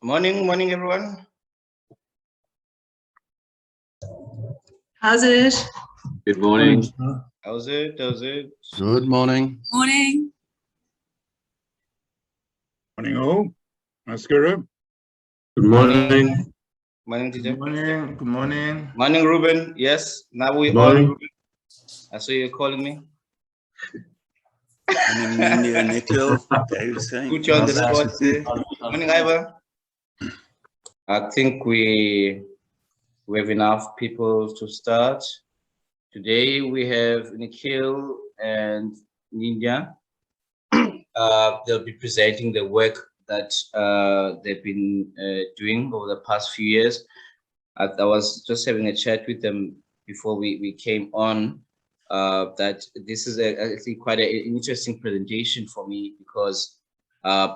Morning, everyone. How's it? Good morning. How's it? Good morning. Morning. Morning all. Mascara. Good morning. Morning, teacher. Good morning. Good morning. Morning, Ruben. Yes, now we Morning. on. Ruben. I saw you calling me. Morning, India, Nikhil. Dave saying. Put you on the spot. Morning, Ivan. I think we have enough people to start. Today we have Nikhil and Ninja. They'll be presenting the work that they've been doing over the past few years. I was just having a chat with them before we came on. That this is I think quite an interesting presentation for me because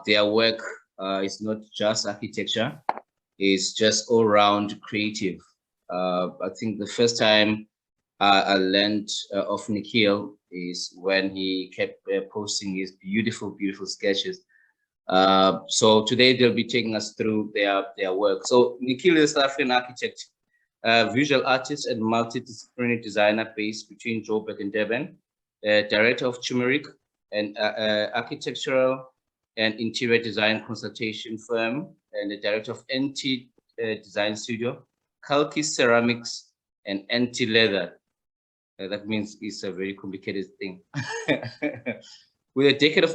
their work is not just architecture, it's just all round creative. I think the first time I learned of Nikhil is when he kept posting his beautiful sketches. So today they'll be taking us through their work. So Nikhil is a South African architect, visual artist and multidisciplinary designer based between Joburg and Durban, director of Turmeric, an architectural and interior design consultation firm, and the director of NT Design Studio, Kalki Ceramics, and NT Leather. That means it's a very complicated thing. With a decade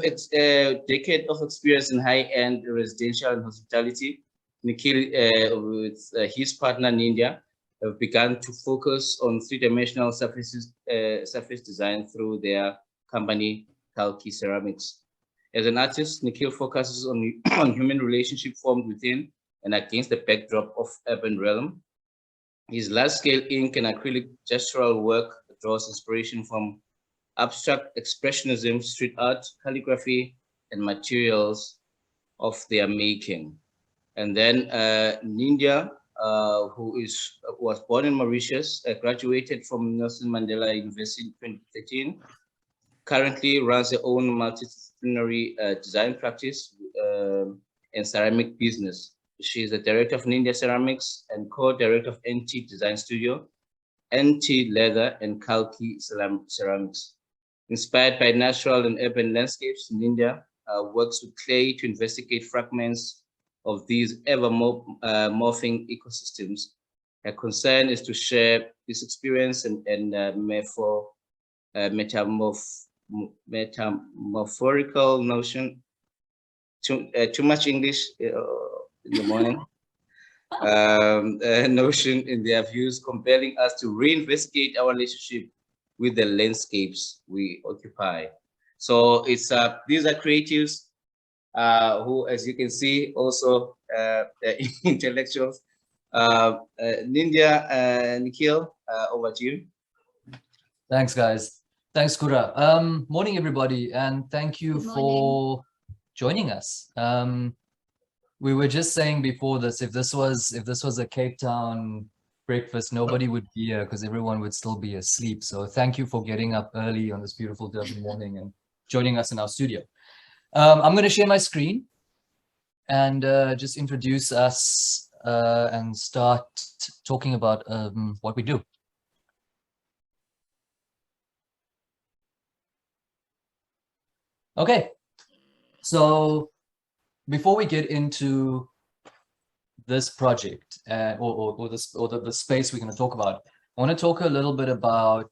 of experience in high-end residential and hospitality, Nikhil, with his partner Ninja, have begun to focus on three-dimensional surface design through their company Kalki Ceramics. As an artist, Nikhil focuses on human relationship formed within and against the backdrop of urban realm. His large-scale ink and acrylic gestural work draws inspiration from abstract expressionism, street art, calligraphy, and materials of their making. And then Ninja, who was born in Mauritius, graduated from Nelson Mandela University in 2013, currently runs her own multidisciplinary design practice and ceramic business. She is the director of Ninja Ceramics and co-director of NT Design Studio, NT Leather, and Kalki Ceramics. Inspired by natural and urban landscapes, Ninja works with clay to investigate fragments of these ever morphing ecosystems. Her concern is to share this experience and metamorphorical notion. Too much English in the morning. Notion in their views, compelling us to reinvestigate our relationship with the landscapes we occupy. So it's these are creatives who, as you can see, also intellectuals. Ninja, Nikhil, over to you. Thanks, guys. Thanks, Kura. Morning, everybody, and thank you for joining us. We were just saying before this, if this was a Cape Town breakfast, nobody would be here because everyone would still be asleep. So thank you for getting up early on this beautiful Durban morning and joining us in our studio. I'm going to share my screen and just introduce us and start talking about what we do. Okay, so before we get into this project or the space we're going to talk about, I want to talk a little bit about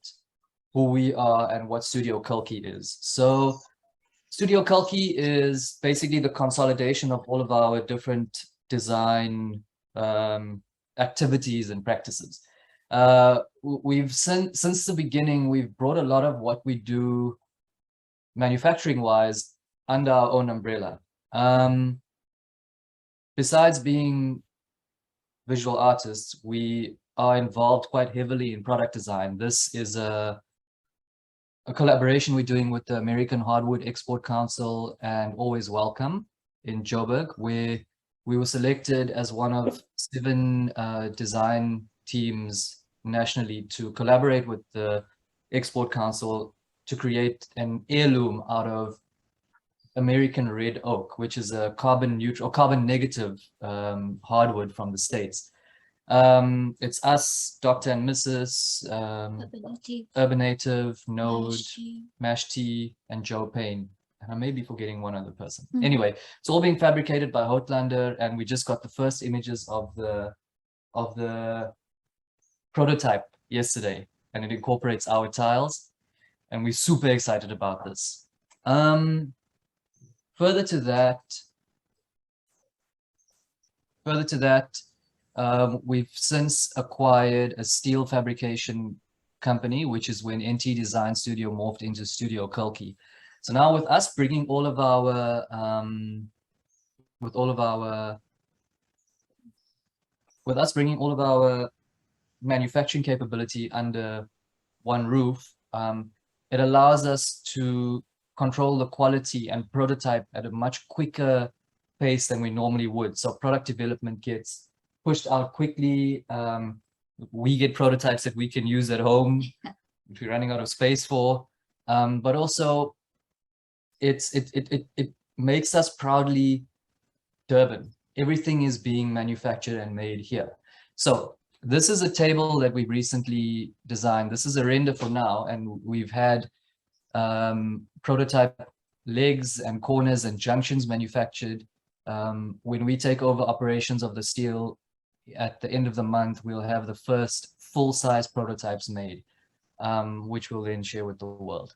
who we are and what Studio Kalki is. So Studio Kalki is basically the consolidation of all of our different design activities and practices. We've since the beginning, we've brought a lot of what we do manufacturing wise under our own umbrella. Besides being visual artists, we are involved quite heavily in product design. This is a collaboration we're doing with the American Hardwood Export Council and Always Welcome in Joburg, where we were selected as one of 7 design teams nationally to collaborate with the Export Council to create an heirloom out of American red oak, which is a carbon neutral or carbon negative hardwood from the States. It's us, Dr. and Mrs. Urban Native, Node, Mash T, and Joe Payne. And I may be forgetting one other person. Anyway, it's all being fabricated by Hotlander, and we just got the first images of the prototype yesterday, and it incorporates our tiles, and we're super excited about this. Further to that, we've since acquired a steel fabrication company, which is when NT Design Studio morphed into Studio Kalki. So now with us bringing all of our manufacturing capability under one roof, it allows us to control the quality and prototype at a much quicker pace than we normally would. So product development gets pushed out quickly. We get prototypes that we can use at home, which we're running out of space for. But also, it makes us proudly Durban. Everything is being manufactured and made here. So this is a table that we recently designed. This is a render for now, and we've had prototype legs and corners and junctions manufactured. When we take over operations of the steel at the end of the month, we'll have the first full-size prototypes made, which we'll then share with the world.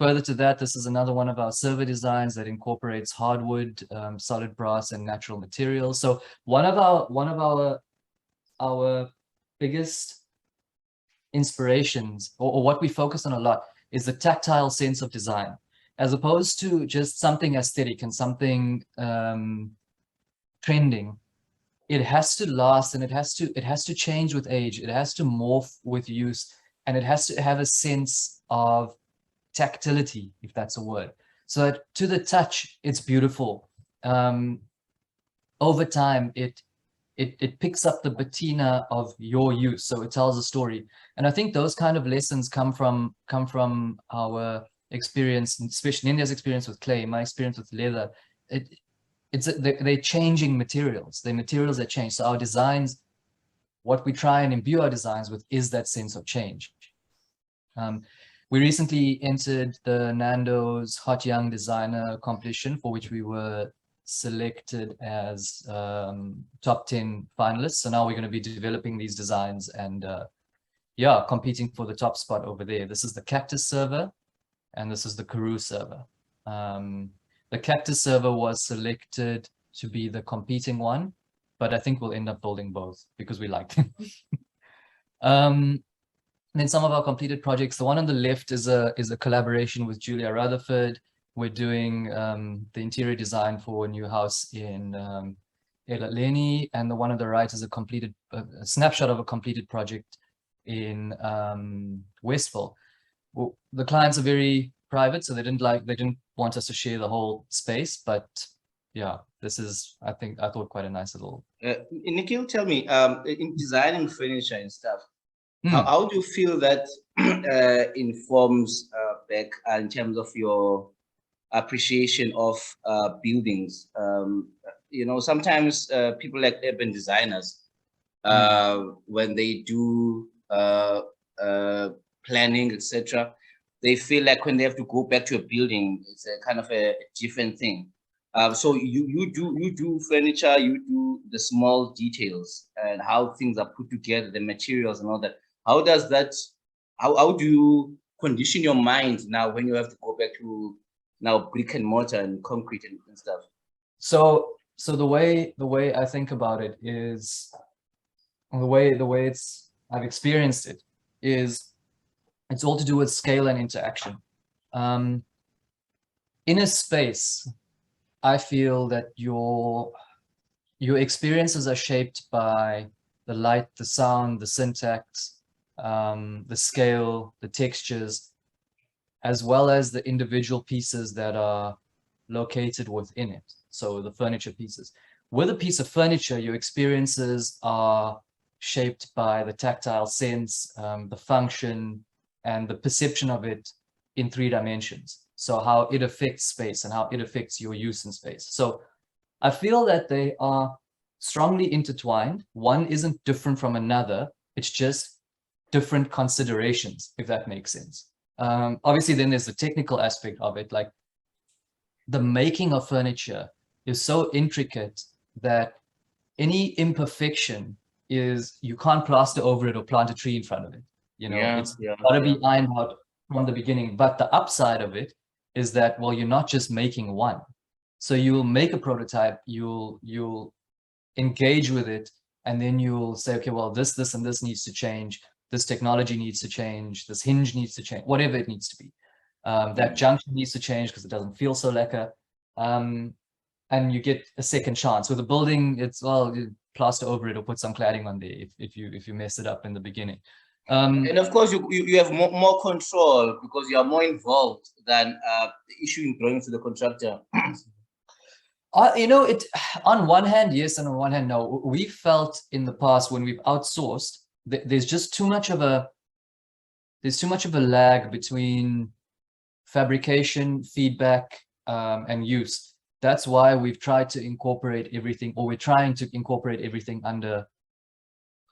Further to that, this is another one of our server designs that incorporates hardwood, solid brass, and natural materials. So one of our biggest inspirations, or what we focus on a lot, is the tactile sense of design, as opposed to just something aesthetic and something trending. It has to last, and it has to change with age. It has to morph with use, and it has to have a sense of tactility, if that's a word, so that to the touch it's beautiful. Over time it picks up the patina of your use, so it tells a story. And I think those kind of lessons come from our experience, especially India's experience with clay, my experience with leather. They're changing materials. They're materials that change. So our designs, what we try and imbue our designs with, is that sense of change. We recently entered the Nando's Hot Young Designer competition, for which we were selected as top 10 finalists. So now we're going to be developing these designs and yeah, competing for the top spot over there. This is the Cactus server, and this is the Karoo server. The Cactus server was selected to be the competing one, but I think we'll end up building both because we like them. And then some of our completed projects, the one on the left is a collaboration with Julia Rutherford. We're doing the interior design for a new house in Elaleni, and the one on the right is a snapshot of a completed project in Westville. Well, the clients are very private, so they didn't want us to share the whole space, but yeah, this is, I thought quite a nice little. Nikhil, tell me, in designing furniture and stuff, how do you feel that informs back in terms of your appreciation of buildings? You know, sometimes people like urban designers, when they do planning, etc., they feel like when they have to go back to a building, it's a kind of a different thing. So you do furniture, you do the small details and how things are put together, the materials and all that. How does that, how do you condition your mind now when you have to go back to now brick and mortar and concrete and stuff? So the way I think about it is, the way I've experienced it is, it's all to do with scale and interaction. In a space, I feel that your experiences are shaped by the light, the sound, the syntax, the scale, the textures, as well as the individual pieces that are located within it. So the furniture pieces. With a piece of furniture, your experiences are shaped by the tactile sense, the function, and the perception of it in 3 dimensions. So how it affects space and how it affects your use in space. So I feel that they are strongly intertwined. One isn't different from another. It's just different considerations, if that makes sense. Obviously, then there's the technical aspect of it. Like the making of furniture is so intricate that any imperfection is, you can't plaster over it or plant a tree in front of it. You know, it's got to be ironed out from the beginning. But the upside of it is that, well, you're not just making one. So you'll make a prototype, you'll engage with it, and then you'll say, okay, well, this, and this needs to change. This technology needs to change. This hinge needs to change, whatever it needs to be. That junction needs to change because it doesn't feel so lekker. And you get a second chance. With a building, it's, well, you plaster over it or put some cladding on there if you mess it up in the beginning. And of course, you have more control because you are more involved than issuing drawings to the contractor. You know, it on one hand, yes, and on one hand, no. We felt in the past when we've outsourced, there's just too much of a lag between fabrication, feedback, and use. That's why we've tried to incorporate everything, or we're trying to incorporate everything under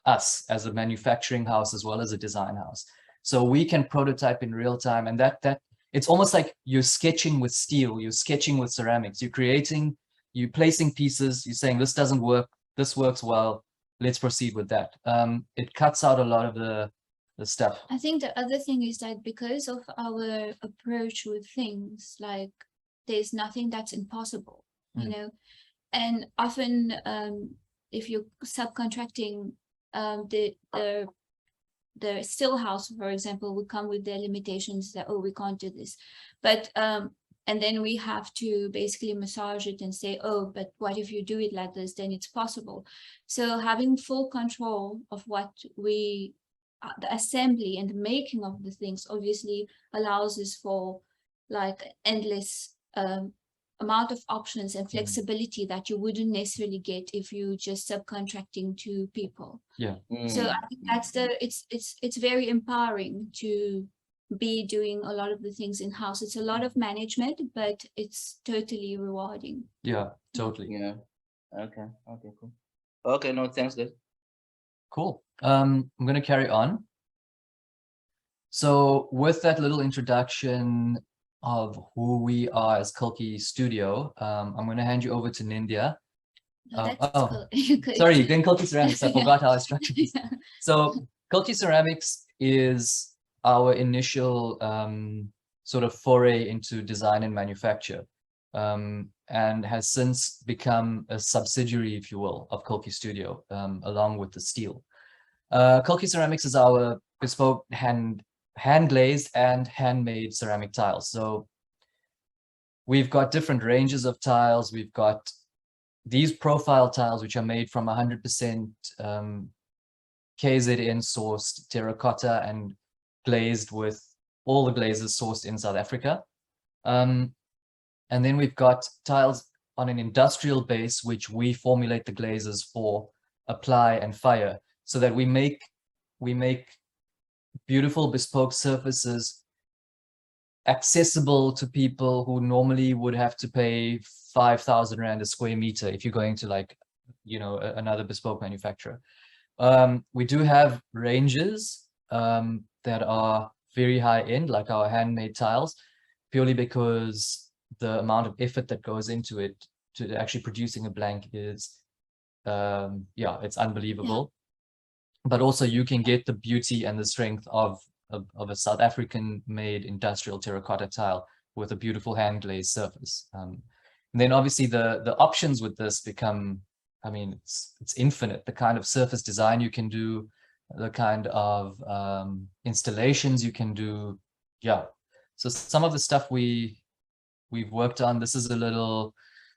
us as a manufacturing house as well as a design house. So we can prototype in real time, and that it's almost like you're sketching with steel, you're sketching with ceramics, you're placing pieces, you're saying this doesn't work, this works well, let's proceed with that. It cuts out a lot of the stuff. I think the other thing is that because of our approach with things, like there's nothing that's impossible, you know, and often if you're subcontracting, the still house, for example, will come with their limitations that, oh, we can't do this, but and then we have to basically massage it and say, oh, but what if you do it like this, then it's possible. So having full control of what we, the assembly and the making of the things obviously allows us for like endless amount of options and flexibility that you wouldn't necessarily get if you just subcontracting to people. Yeah. So I think that's it's very empowering to be doing a lot of the things in-house. It's a lot of management, but it's totally rewarding. Yeah, totally. Yeah. Okay, cool. Okay, no, thanks, guys. Cool. I'm going to carry on. So with that little introduction of who we are as Kalki Studio, I'm going to hand you over to Nindya. Sorry, then Kalki Ceramics. I forgot how I structured this. Yeah. So Kalki Ceramics is our initial sort of foray into design and manufacture, and has since become a subsidiary, if you will, of Kalki Studio, along with the steel. Kalki Ceramics is our bespoke hand glazed and handmade ceramic tiles. So we've got different ranges of tiles. We've got these profile tiles, which are made from 100% KZN sourced terracotta and glazed with all the glazes sourced in South Africa. And then we've got tiles on an industrial base, which we formulate the glazes for apply and fire, so that we make beautiful bespoke surfaces accessible to people who normally would have to pay 5,000 Rand a square meter if you're going to, like, you know, another bespoke manufacturer. We do have ranges that are very high end, like our handmade tiles, purely because the amount of effort that goes into it, to actually producing a blank, is yeah, it's unbelievable. But also you can get the beauty and the strength of a South African made industrial terracotta tile with a beautiful hand glazed surface. And then obviously the options with this become, I mean, it's infinite. The kind of surface design you can do, the kind of installations you can do. Yeah. So some of the stuff we've worked on, this is a little,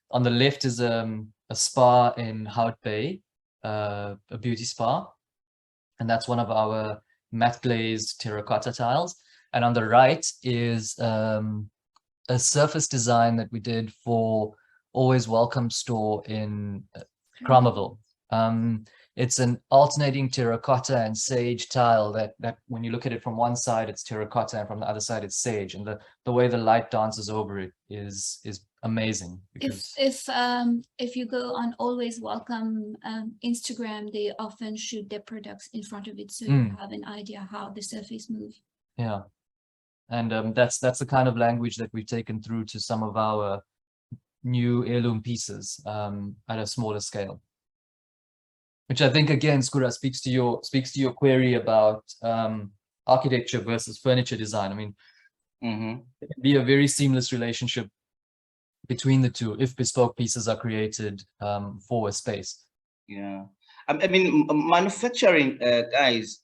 on the left is a spa in Hout Bay, a beauty spa. And that's one of our matte glazed terracotta tiles. And on the right is a surface design that we did for Always Welcome store in Kramerville. it's an alternating terracotta and sage tile that when you look at it from one side, it's terracotta, and from the other side, it's sage. And the way the light dances over it is amazing. Because If you go on Always Welcome Instagram, they often shoot their products in front of it, so you have an idea how the surface moves. Yeah, and that's the kind of language that we've taken through to some of our new heirloom pieces at a smaller scale, which I think again, Skura, speaks to your query about architecture versus furniture design. I mean, it can be a very seamless relationship between the two if bespoke pieces are created for a space. Yeah, I mean, manufacturing, guys,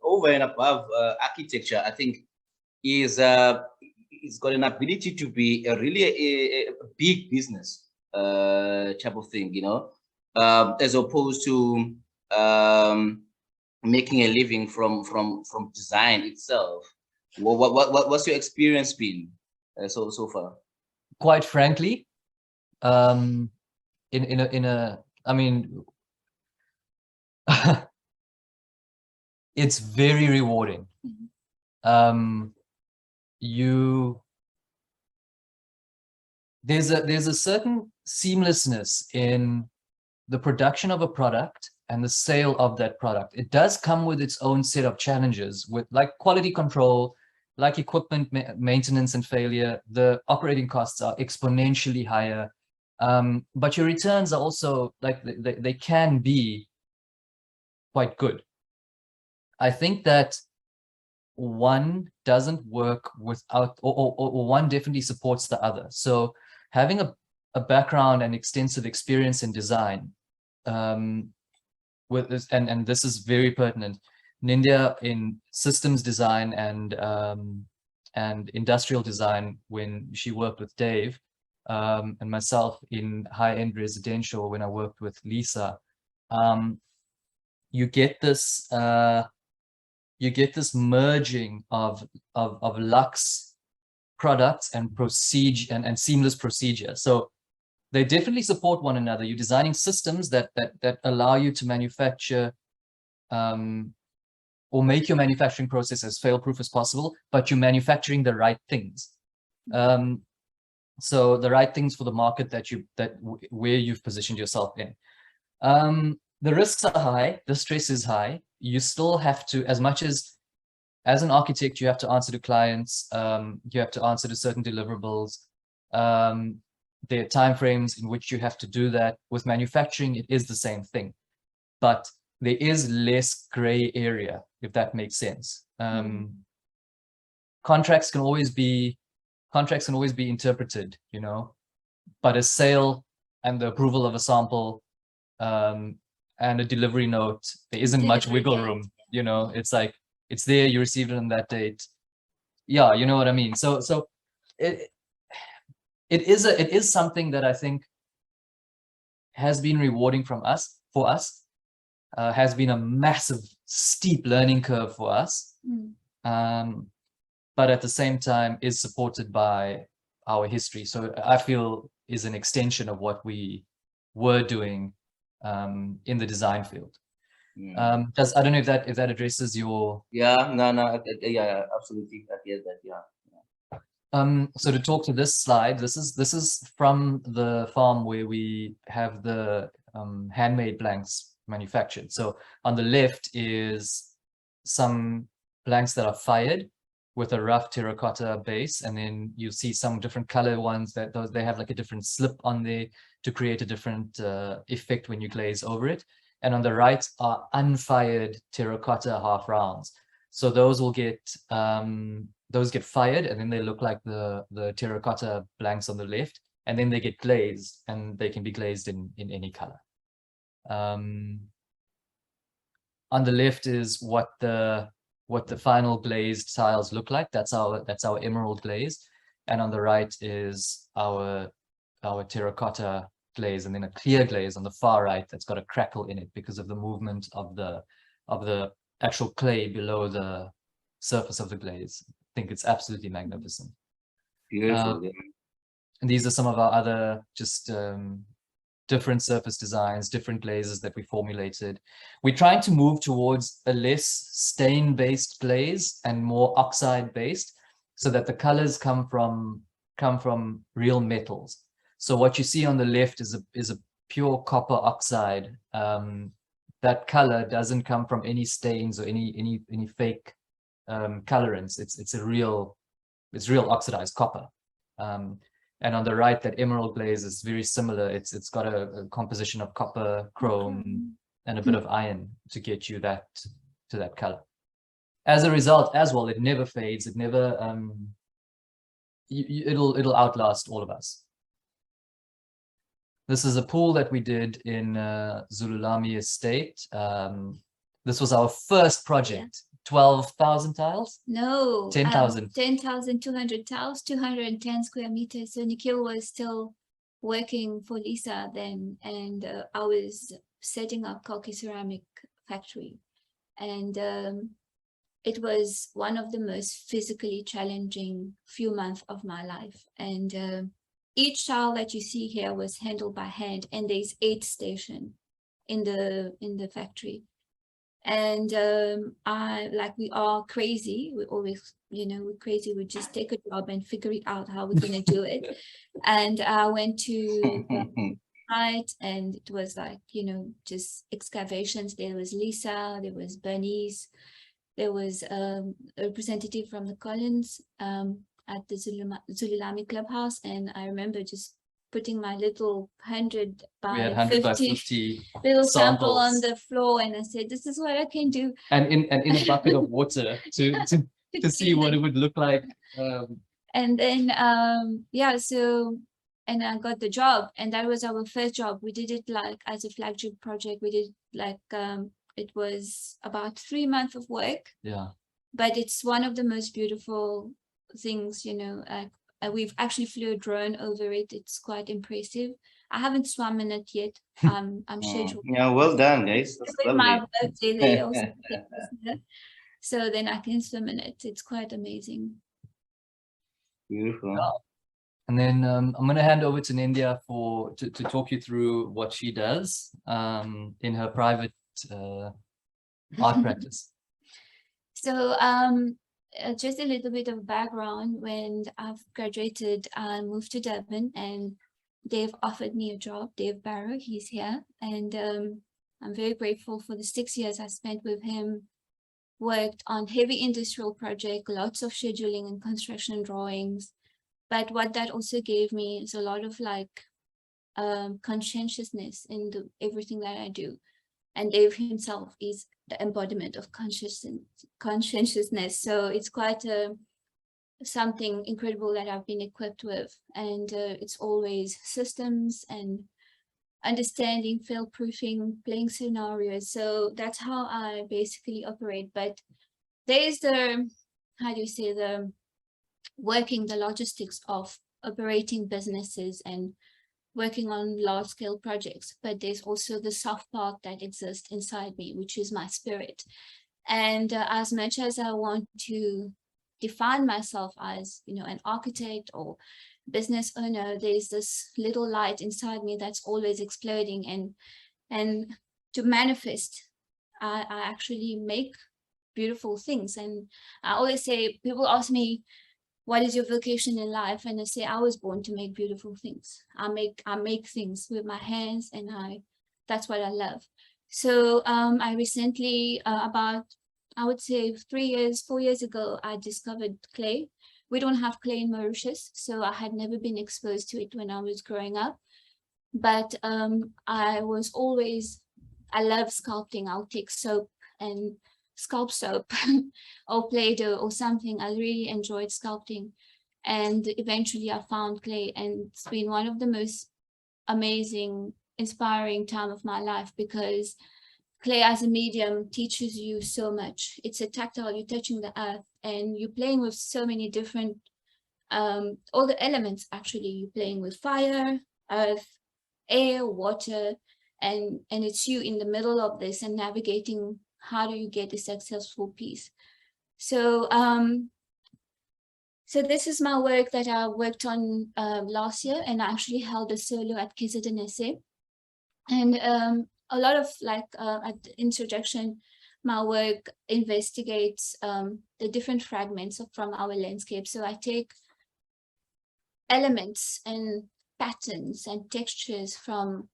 over and above architecture, I think is it's got an ability to be a really a big business type of thing, you know, as opposed to making a living from design itself. What's your experience been so far? Quite frankly, I mean, it's very rewarding. There's a certain seamlessness in the production of a product and the sale of that product. It does come with its own set of challenges, with like quality control, like equipment maintenance and failure. The operating costs are exponentially higher, but your returns are also like they can be quite good. I think that one doesn't work without, or one definitely supports the other. So having a background and extensive experience in design, with this, and this is very pertinent, Nindya in systems design and industrial design when she worked with Dave, and myself in high-end residential when I worked with Lisa, you get this merging of luxe products and procedure and seamless procedure. So they definitely support one another. You're designing systems that allow you to manufacture or make your manufacturing process as fail-proof as possible, but you're manufacturing the right things. So the right things for the market where you've positioned yourself in. The risks are high, the stress is high. You still have to, as much as an architect, you have to answer to clients, you have to answer to certain deliverables. There are timeframes in which you have to do that. With manufacturing, it is the same thing, but there is less gray area, if that makes sense. Contracts can always be interpreted, you know, but a sale and the approval of a sample and a delivery note, there isn't much wiggle room, you know. It's like, it's there, you received it on that date. Yeah, you know what I mean? So it is something that I think has been rewarding for us, has been a massive, steep learning curve for us, but at the same time is supported by our history. So I feel is an extension of what we were doing in the design field. I don't know if that addresses your... Yeah, no, yeah, absolutely. I get that. Yeah. So to talk to this slide, this is from the farm where we have the handmade blanks manufactured. So on the left is some blanks that are fired with a rough terracotta base, and then you see some different color ones that they have like a different slip on there to create a different effect when you glaze over it. And on the right are unfired terracotta half rounds. So those will get fired, and then they look like the terracotta blanks on the left, and then they get glazed, and they can be glazed in any color. On the left is what the final glazed tiles look like. That's our emerald glaze, and on the right is our terracotta glaze, and then a clear glaze on the far right that's got a crackle in it because of the movement of the actual clay below the surface of the glaze. I think it's absolutely magnificent. Beautiful. And these are some of our other just different surface designs, different glazes that we formulated. We're trying to move towards a less stain-based glaze and more oxide-based, so that the colors come from real metals. So what you see on the left is a pure copper oxide. That color doesn't come from any stains or any fake colorants. It's real oxidized copper. And on the right, that emerald glaze is very similar. It's got a composition of copper, chrome, and a bit of iron to get you to that color. As a result, as well, it never fades. It never it'll outlast all of us. This is a pool that we did in Zululami Estate. This was our first project. 12,000 tiles? No, 10,000. 10,200 tiles, 210 square meters. So Nikhil was still working for Lisa then, and I was setting up Kalki ceramic factory. And it was one of the most physically challenging few months of my life. And each tile that you see here was handled by hand, and there's 8 stations in the factory. And we are crazy. We always, we're crazy. We just take a job and figure it out how we're going to do it. And I went to site, and it was like, just excavations. There was Lisa, there was Bernice, there was a representative from the Collins at the Zululami clubhouse. And I remember just putting my little 100 by 50 little sample on the floor, and I said, "This is what I can do." And in a bucket of water to see what it would look like. And then and I got the job, and that was our first job. We did it like as a flagship project. We did like it was about 3 months of work. Yeah. But it's one of the most beautiful things, we've actually flew a drone over it. It's quite impressive. I haven't swum in it yet. I'm scheduled. Yeah, well done, guys. That's My lovely. birthday there also. So then I can swim in it. It's quite amazing. Beautiful. Yeah. And then I'm going to hand over to Nindya to talk you through what she does in her private art practice. So just a little bit of background. When I've graduated, I moved to Durban, and Dave offered me a job. Dave Barrow, he's here, and I'm very grateful for the 6 years I spent with him. Worked on heavy industrial project, lots of scheduling and construction drawings. But what that also gave me is a lot of conscientiousness in everything that I do. And Dave himself is the embodiment of conscientiousness. So it's quite something incredible that I've been equipped with. And it's always systems and understanding, fail-proofing, playing scenarios. So that's how I basically operate. But there's the working the logistics of operating businesses and working on large-scale projects, but there's also the soft part that exists inside me, which is my spirit. And as much as I want to define myself as, an architect or business owner, there's this little light inside me that's always exploding. And to manifest, I actually make beautiful things. And I always say, people ask me, what is your vocation in life? And I say, I was born to make beautiful things. I make things with my hands, and that's what I love. So I recently, I would say 4 years ago, I discovered clay. We don't have clay in Mauritius, so I had never been exposed to it when I was growing up. But I love sculpting. I'll take soap and sculpt soap or Play-Doh or something. I really enjoyed sculpting, and eventually I found clay, and it's been one of the most amazing, inspiring time of my life, because clay as a medium teaches you so much. It's a tactile, you're touching the earth, and you're playing with so many different all the elements. Actually, you're playing with fire, earth, air, water, and it's you in the middle of this and navigating how do you get a successful piece. So so this is my work that I worked on last year, and I actually held a solo at KZN. And a lot of at the introduction, my work investigates the different fragments from our landscape. So I take elements and patterns and textures from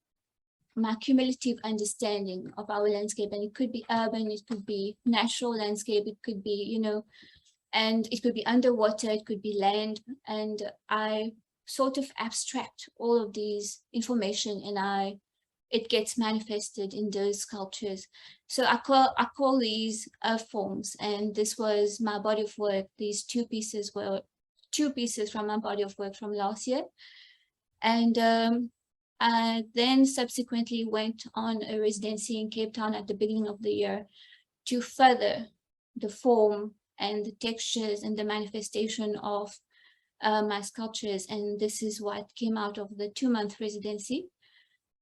my cumulative understanding of our landscape, and it could be urban, it could be natural landscape, it could be, you know, and it could be underwater, it could be land, and I sort of abstract all of these information, and it gets manifested in those sculptures. So I call these earth forms, and this was my body of work. These two pieces were two pieces from my body of work from last year, and I then subsequently went on a residency in Cape Town at the beginning of the year to further the form and the textures and the manifestation of my sculptures. And this is what came out of the 2-month residency.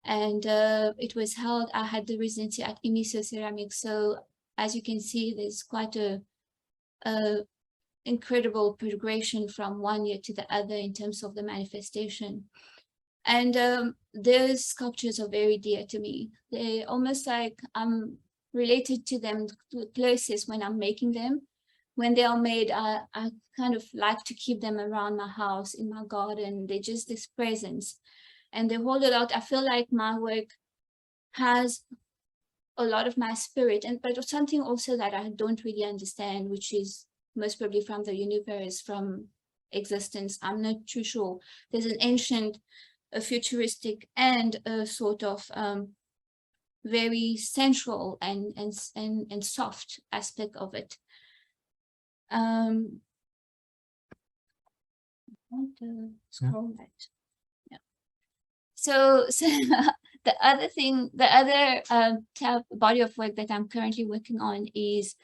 And it was held, I had the residency at Imiso Ceramics. So as you can see, there's quite a incredible progression from one year to the other in terms of the manifestation. And those sculptures are very dear to me. They're almost like I'm related to them the closest when I'm making them. When they are made, I kind of like to keep them around my house, in my garden. They're just this presence. And they hold a lot. I feel like my work has a lot of my spirit, but something also that I don't really understand, which is most probably from the universe, from existence. I'm not too sure. There's an ancient, a futuristic, and a sort of very sensual and soft aspect of it. Scroll that. Yeah. So the other body of work that I'm currently working on is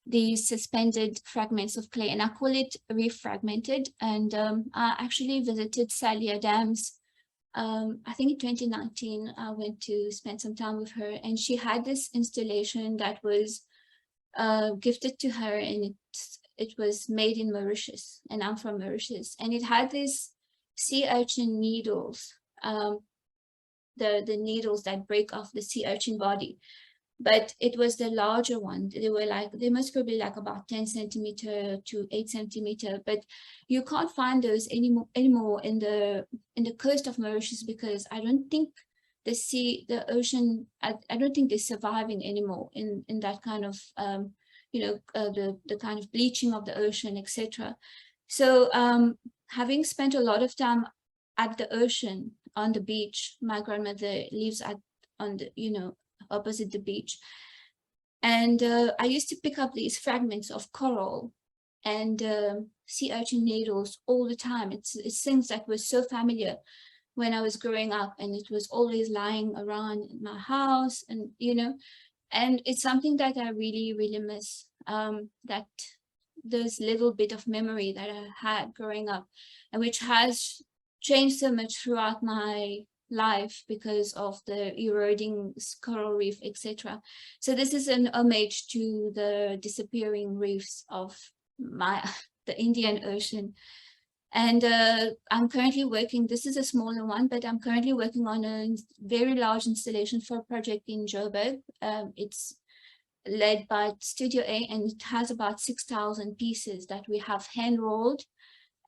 these suspended fragments of clay, and I call it refragmented. And I actually visited SAIA dams. I think in 2019, I went to spend some time with her, and she had this installation that was gifted to her, and it was made in Mauritius, and I'm from Mauritius, and it had these sea urchin needles, the needles that break off the sea urchin body. But it was the larger one. They must probably like about 10 centimeter to 8 centimeter, but you can't find those anymore in the coast of Mauritius, because I don't think the ocean, I don't think they're surviving anymore in that kind of, the kind of bleaching of the ocean, etc. So having spent a lot of time at the ocean, on the beach, my grandmother lives opposite the beach. And I used to pick up these fragments of coral and sea urchin needles all the time. It's things that were so familiar when I was growing up, and it was always lying around in my house, and and it's something that I really, really miss, that this little bit of memory that I had growing up, and which has changed so much throughout my life because of the eroding coral reef, etc. So this is an homage to the disappearing reefs of the Indian Ocean. And I'm currently working, this is a smaller one, but I'm currently working on a very large installation for a project in Joburg. It's led by Studio A, and it has about 6,000 pieces that we have hand rolled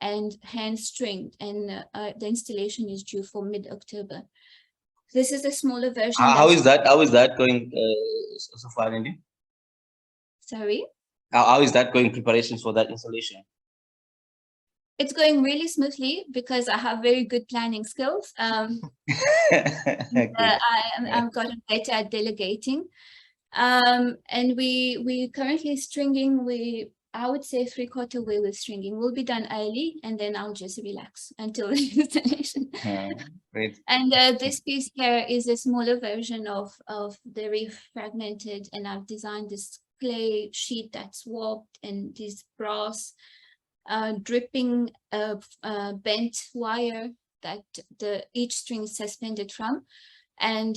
and hand stringed, and the installation is due for mid-October. This is a smaller version. How is that going so far, Indy? Sorry? How is that going, preparations for that installation? It's going really smoothly because I have very good planning skills. I've gotten better at delegating. And we currently stringing, I would say 3/4 way with stringing. We'll be done early, and then I'll just relax until the installation. Great. And this piece here is a smaller version of the refragmented, and I've designed this clay sheet that's warped, and this brass dripping bent wire that each string is suspended from. And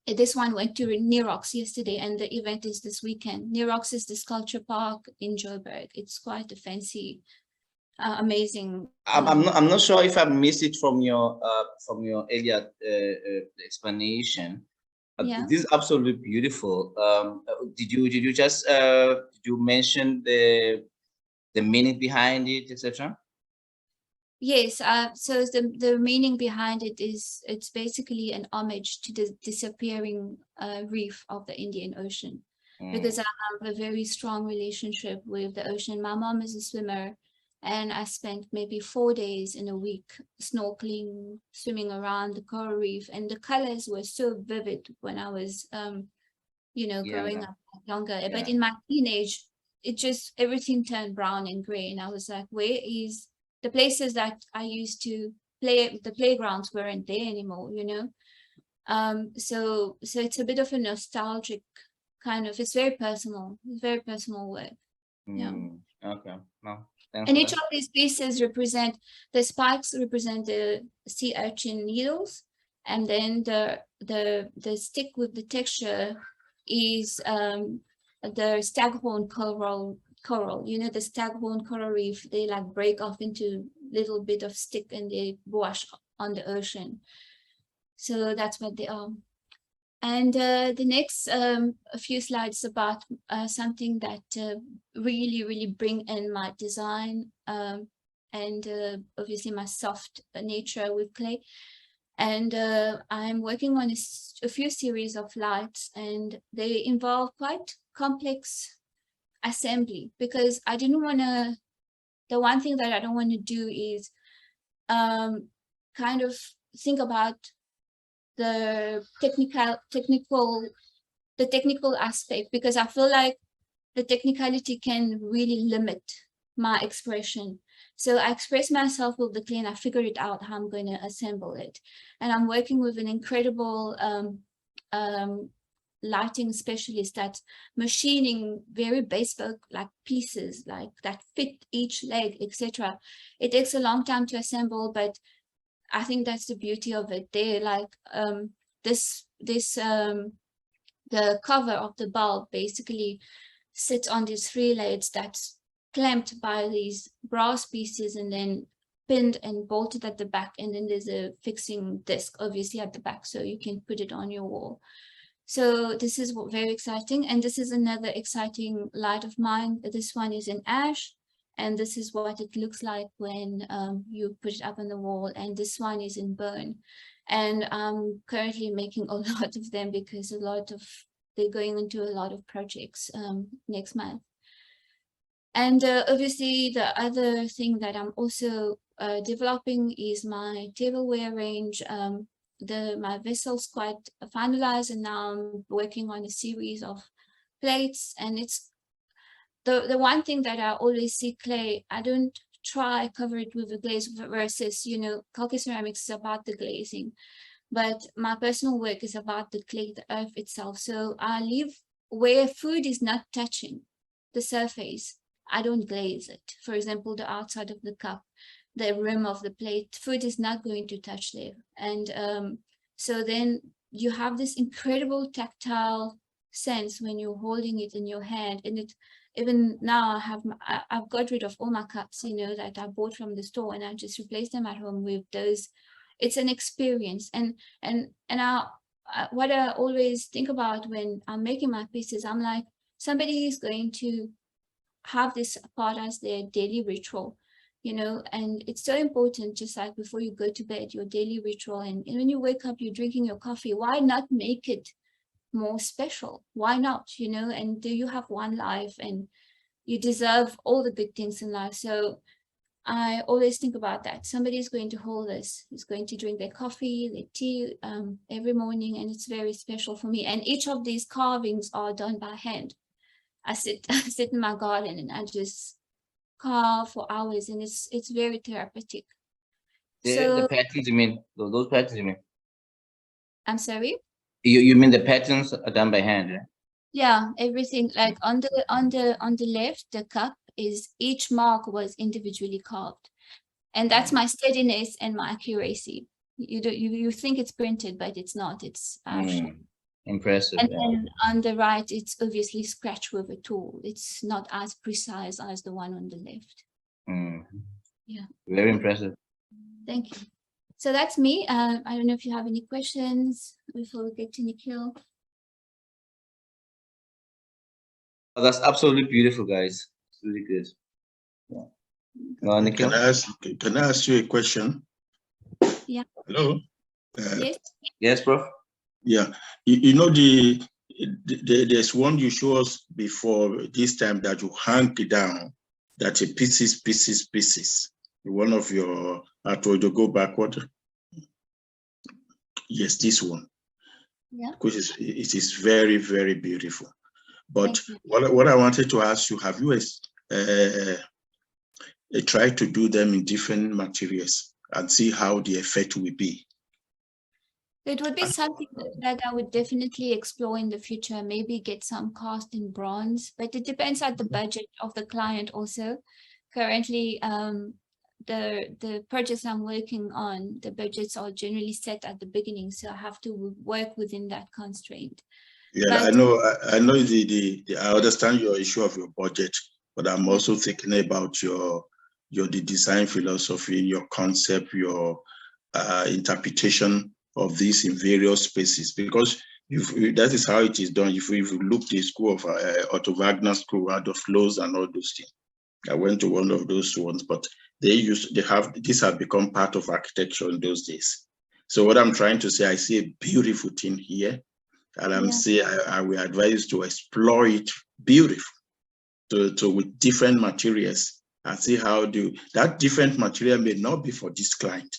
this one went to Nerox yesterday, and the event is this weekend. Nerox is the sculpture park in Joburg. It's quite a fancy amazing. I'm not sure if I missed it from your earlier explanation. Yeah. This is absolutely beautiful. Did you just did you mention the meaning behind it, etc.? Yes, so the meaning behind it is it's basically an homage to the disappearing reef of the Indian Ocean, because I have a very strong relationship with the ocean. My mom is a swimmer, and I spent maybe 4 days in a week snorkeling, swimming around the coral reef, and the colors were so vivid when I was, growing up younger. But in my teenage, it just everything turned brown and gray, and I was like, where is the places that I used to play, the playgrounds weren't there anymore, so it's a bit of a nostalgic kind of, it's very personal work. Yeah. Okay. No, thanks And for each that. of these pieces represent, the spikes represent the sea urchin needles, and then the stick with the texture is the staghorn coral, the staghorn coral reef, they like break off into little bit of stick and they wash on the ocean. So that's what they are. And the next a few slides about something that really bring in my design and obviously my soft nature with clay. And I'm working on a few series of lights, and they involve quite complex assembly, because I didn't want to, the one thing that I don't want to do is kind of think about the technical aspect, because I feel like the technicality can really limit my expression. So I express myself with the clay and I figure it out how I'm going to assemble it. And I'm working with an incredible lighting specialist that's machining very bespoke like pieces like that fit each leg, etc. It takes a long time to assemble, but I think that's the beauty of it. They like the cover of the bulb basically sits on these 3 legs that's clamped by these brass pieces and then pinned and bolted at the back, and then there's a fixing disc obviously at the back so you can put it on your wall. So this is very exciting, and this is another exciting light of mine. This one is in ash, and this is what it looks like when you put it up on the wall, and this one is in burn. And I'm currently making a lot of them because they're going into a lot of projects next month. And obviously the other thing that I'm also developing is my tableware range. My vessel's quite finalized, and now I'm working on a series of plates. And it's the one thing that I always see clay, I don't try cover it with a glaze versus, Kalki ceramics is about the glazing, but my personal work is about the clay, the earth itself. So I leave where food is not touching the surface, I don't glaze it. For example, the outside of the cup, the rim of the plate, food is not going to touch there. And so then you have this incredible tactile sense when you're holding it in your hand. And even now I've got rid of all my cups, that I bought from the store, and I just replaced them at home with those. It's an experience. And what I always think about when I'm making my pieces, I'm like, somebody is going to have this part as their daily ritual, and it's so important, just like before you go to bed, your daily ritual. And when you wake up, you're drinking your coffee. Why not make it more special? Why not, and do you have one life and you deserve all the good things in life? So I always think about that. Somebody is going to hold this, is going to drink their coffee, their tea every morning, and it's very special for me. And each of these carvings are done by hand. I sit in my garden and I just carve for hours, and it's very therapeutic. The patterns, you mean? Those patterns, you mean? I'm sorry? You mean the patterns are done by hand, yeah? Yeah, everything, like on the left, the cup is, each mark was individually carved. And that's my steadiness and my accuracy. You think it's printed, but it's not. It's actually impressive. And then on the right, it's obviously scratched with a tool. It's not as precise as the one on the left. Yeah. Very impressive. Thank you. So that's me. I don't know if you have any questions before we get to Nikhil. Oh, that's absolutely beautiful, guys. It's really good. Yeah. Nikhil? Can I ask you a question? Yeah. Hello? Yes. Yes, Prof. Yeah. You know, there's one you showed us before this time that you hang it down, that's a pieces. One of your, I told you go backward. Yes, this one. Yeah. Which is, it is very, very beautiful. But Thank you. what I wanted to ask you, have you tried to do them in different materials and see how the effect will be? It would be something that I would definitely explore in the future, maybe get some cast in bronze, but it depends on the budget of the client also. Currently, the projects I'm working on, the budgets are generally set at the beginning, so I have to work within that constraint. Yeah, But I know I understand your issue of your budget, but I'm also thinking about the design philosophy, your concept, your interpretation of this in various spaces, because that is how it is done. If you look at the school of Otto Wagner School, Adolf Loos and all those things, I went to one those ones, but these have become part of architecture in those days. So what I'm trying to say, I see a beautiful thing here, and I'm saying I will advise to explore it beautiful, to with different materials, and see how that different material may not be for this client,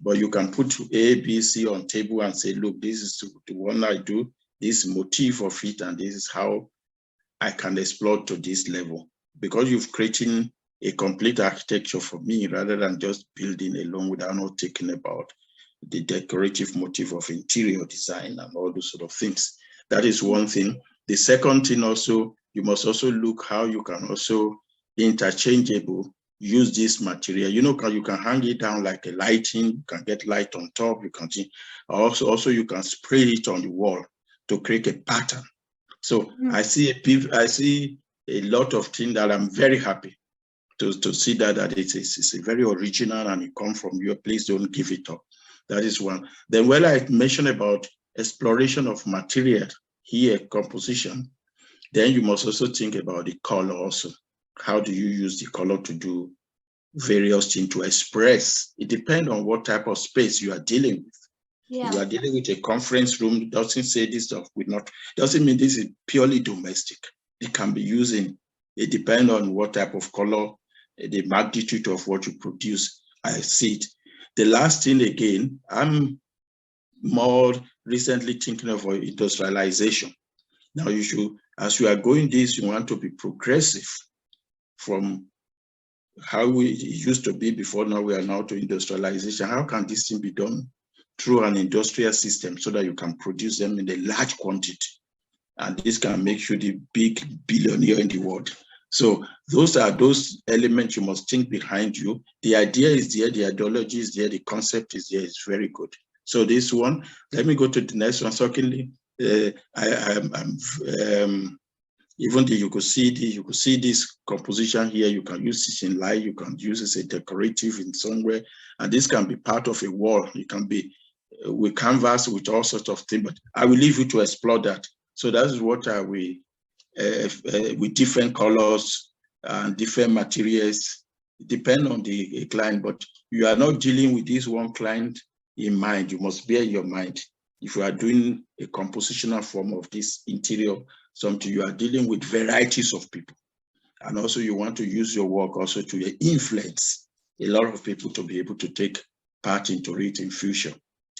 but you can put A, B, C on table and say, look, this is the one I do, this motif of it, and this is how I can explore to this level. Because you've created a complete architecture for me, rather than just building alone without not thinking about the decorative motif of interior design and all those sort of things. That is one thing. The second thing also, you must also look how you can also interchangeable use this material. You know, you can hang it down like a lighting, you can get light on top, you can also you can spray it on the wall to create a pattern. So I see a lot of things that I'm very happy to see that it's a very original and it comes from you. Please don't give it up. That is one. Then when I mentioned about exploration of material here, composition, then you must also think about the color also. How do you use the color to do various things to express? It depends on what type of space you are dealing with. yeah. You are dealing with a conference room, doesn't say this stuff doesn't mean this is purely domestic. It can be using, it depends on what type of color, the magnitude of what you produce. I see it. The last thing again, I'm more recently thinking of industrialization. Now you should, as you are going this, you want to be progressive from how it used to be before. Now we are now to industrialization. How can this thing be done through an industrial system so that you can produce them in a large quantity? And this can make you the big billionaire in the world. So those are those elements you must think behind you. The idea is there, the ideology is there, the concept is there. It's very good. So this one, let me go to the next one. Secondly, even though you could see this composition here, you can use it in light, you can use it as a decorative in somewhere, and this can be part of a wall. It can be with canvas, with all sorts of things, but I will leave you to explore that. So that is what I will, with different colors and different materials, depend on the client, but you are not dealing with this one client in mind. You must bear in your mind, if you are doing a compositional form of this interior, something, you are dealing with varieties of people. And also you want to use your work also to influence a lot of people to be able to take part into it in future.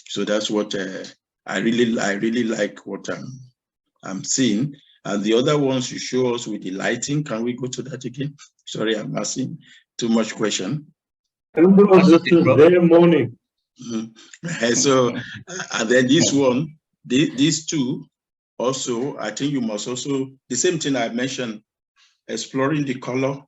So that's what I really like what I'm seeing. And the other ones you show us with the lighting, can we go to that again? Sorry, I'm asking too much question. Very morning. So, and then this one, these two, also, I think you must also, the same thing I mentioned, exploring the color,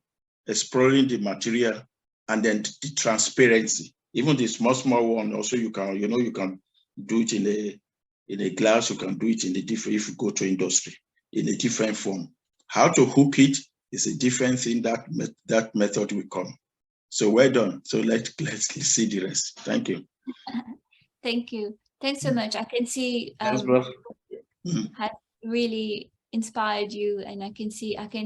exploring the material, and then the transparency. Even the small one, also you can, you can do it in a glass, you can do it in a different, if you go to industry, in a different form. How to hook it is a different thing, that method will come. So well done. So let's see the rest. Thank you. Thank you. Thanks so much. I can see Thanks, bro. has really inspired you, and I can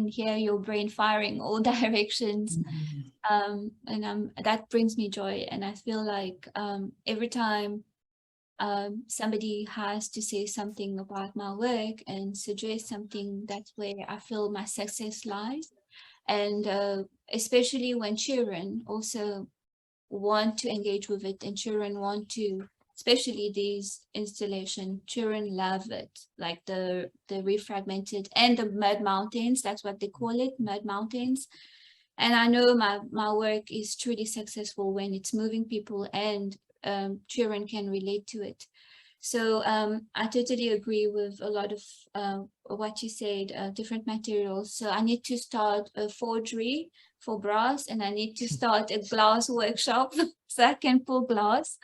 hear your brain firing all directions. And that brings me joy, and I feel like every time somebody has to say something about my work and suggest something, that's where I feel my success lies. And especially when children also want to engage with it, and children want to, especially these installation, children love it, like the refragmented and the mud mountains, that's what they call it, mud mountains. And I know my work is truly successful when it's moving people and children can relate to it. So I totally agree with a lot of what you said, different materials. So I need to start a forgery for brass, and I need to start a glass workshop so I can pull glass.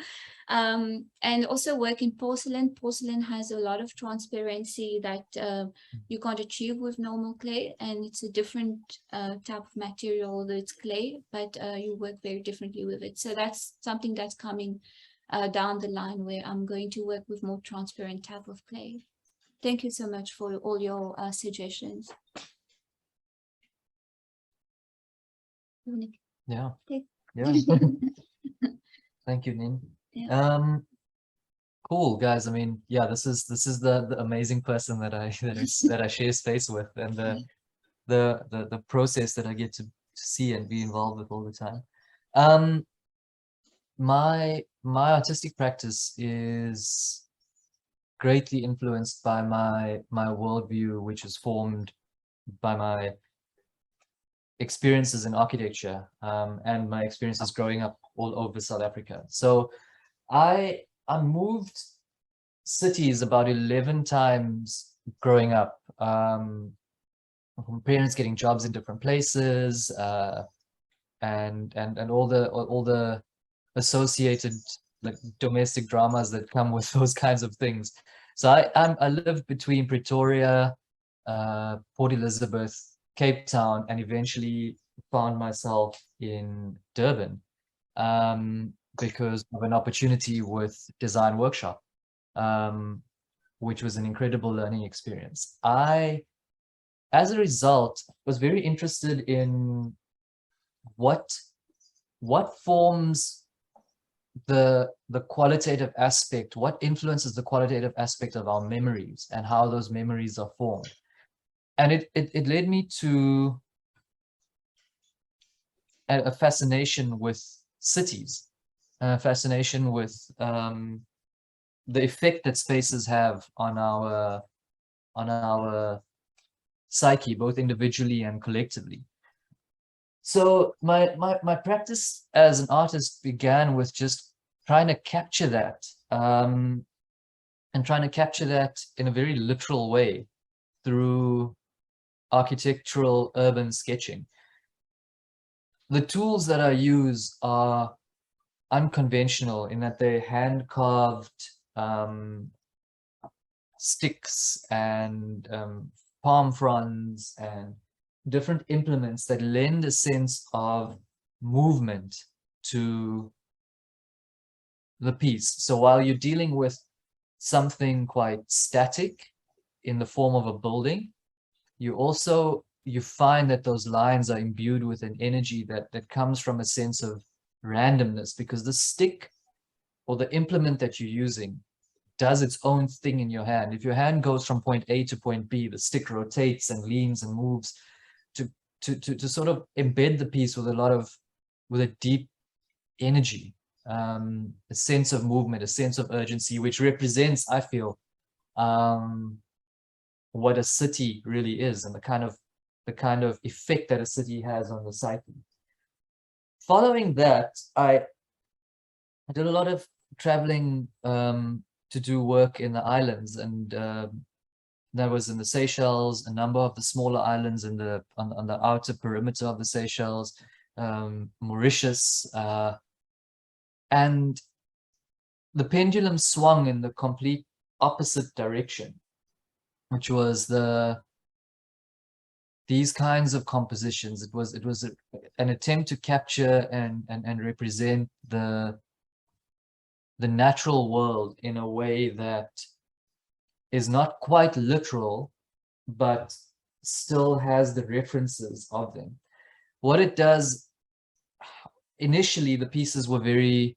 And also work in porcelain. Porcelain has a lot of transparency that you can't achieve with normal clay, and it's a different type of material, although it's clay, but you work very differently with it. So that's something that's coming down the line, where I'm going to work with more transparent type of clay. Thank you so much for all your suggestions. Yeah. Okay. Yeah. Thank you, Nin. Yeah. Cool, guys. I mean, yeah, this is the amazing person that I that I share space with, and the process that I get to see and be involved with all the time. My artistic practice is greatly influenced by my worldview, which is formed by my experiences in architecture and my experiences growing up all over South Africa. So I moved cities about 11 times growing up, from parents getting jobs in different places, and all the associated like domestic dramas that come with those kinds of things. So I lived between Pretoria, Port Elizabeth, Cape Town, and eventually found myself in Durban because of an opportunity with Design Workshop, which was an incredible learning experience. As a result, was very interested in what forms the qualitative aspect, what influences the qualitative aspect of our memories and how those memories are formed. And it led me to a fascination with cities, a fascination with the effect that spaces have on our psyche, both individually and collectively. So my practice as an artist began with just trying to capture that, and trying to capture that in a very literal way through architectural urban sketching. The tools that I use are unconventional in that they're hand-carved sticks and palm fronds and different implements that lend a sense of movement to the piece. So while you're dealing with something quite static in the form of a building, you find that those lines are imbued with an energy that comes from a sense of randomness, because the stick or the implement that you're using does its own thing in your hand. If your hand goes from point A to point B, the stick rotates and leans and moves to sort of embed the piece with a deep energy, a sense of movement, a sense of urgency, which represents, I feel, what a city really is, and the kind of effect that a city has on the psyche. Following that, I did a lot of traveling to do work in the islands, and that was in the Seychelles, a number of the smaller islands on the outer perimeter of the Seychelles, Mauritius, and the pendulum swung in the complete opposite direction, which was the these kinds of compositions, it was an attempt to capture and represent the natural world in a way that is not quite literal, but still has the references of them. What it does, initially the pieces were very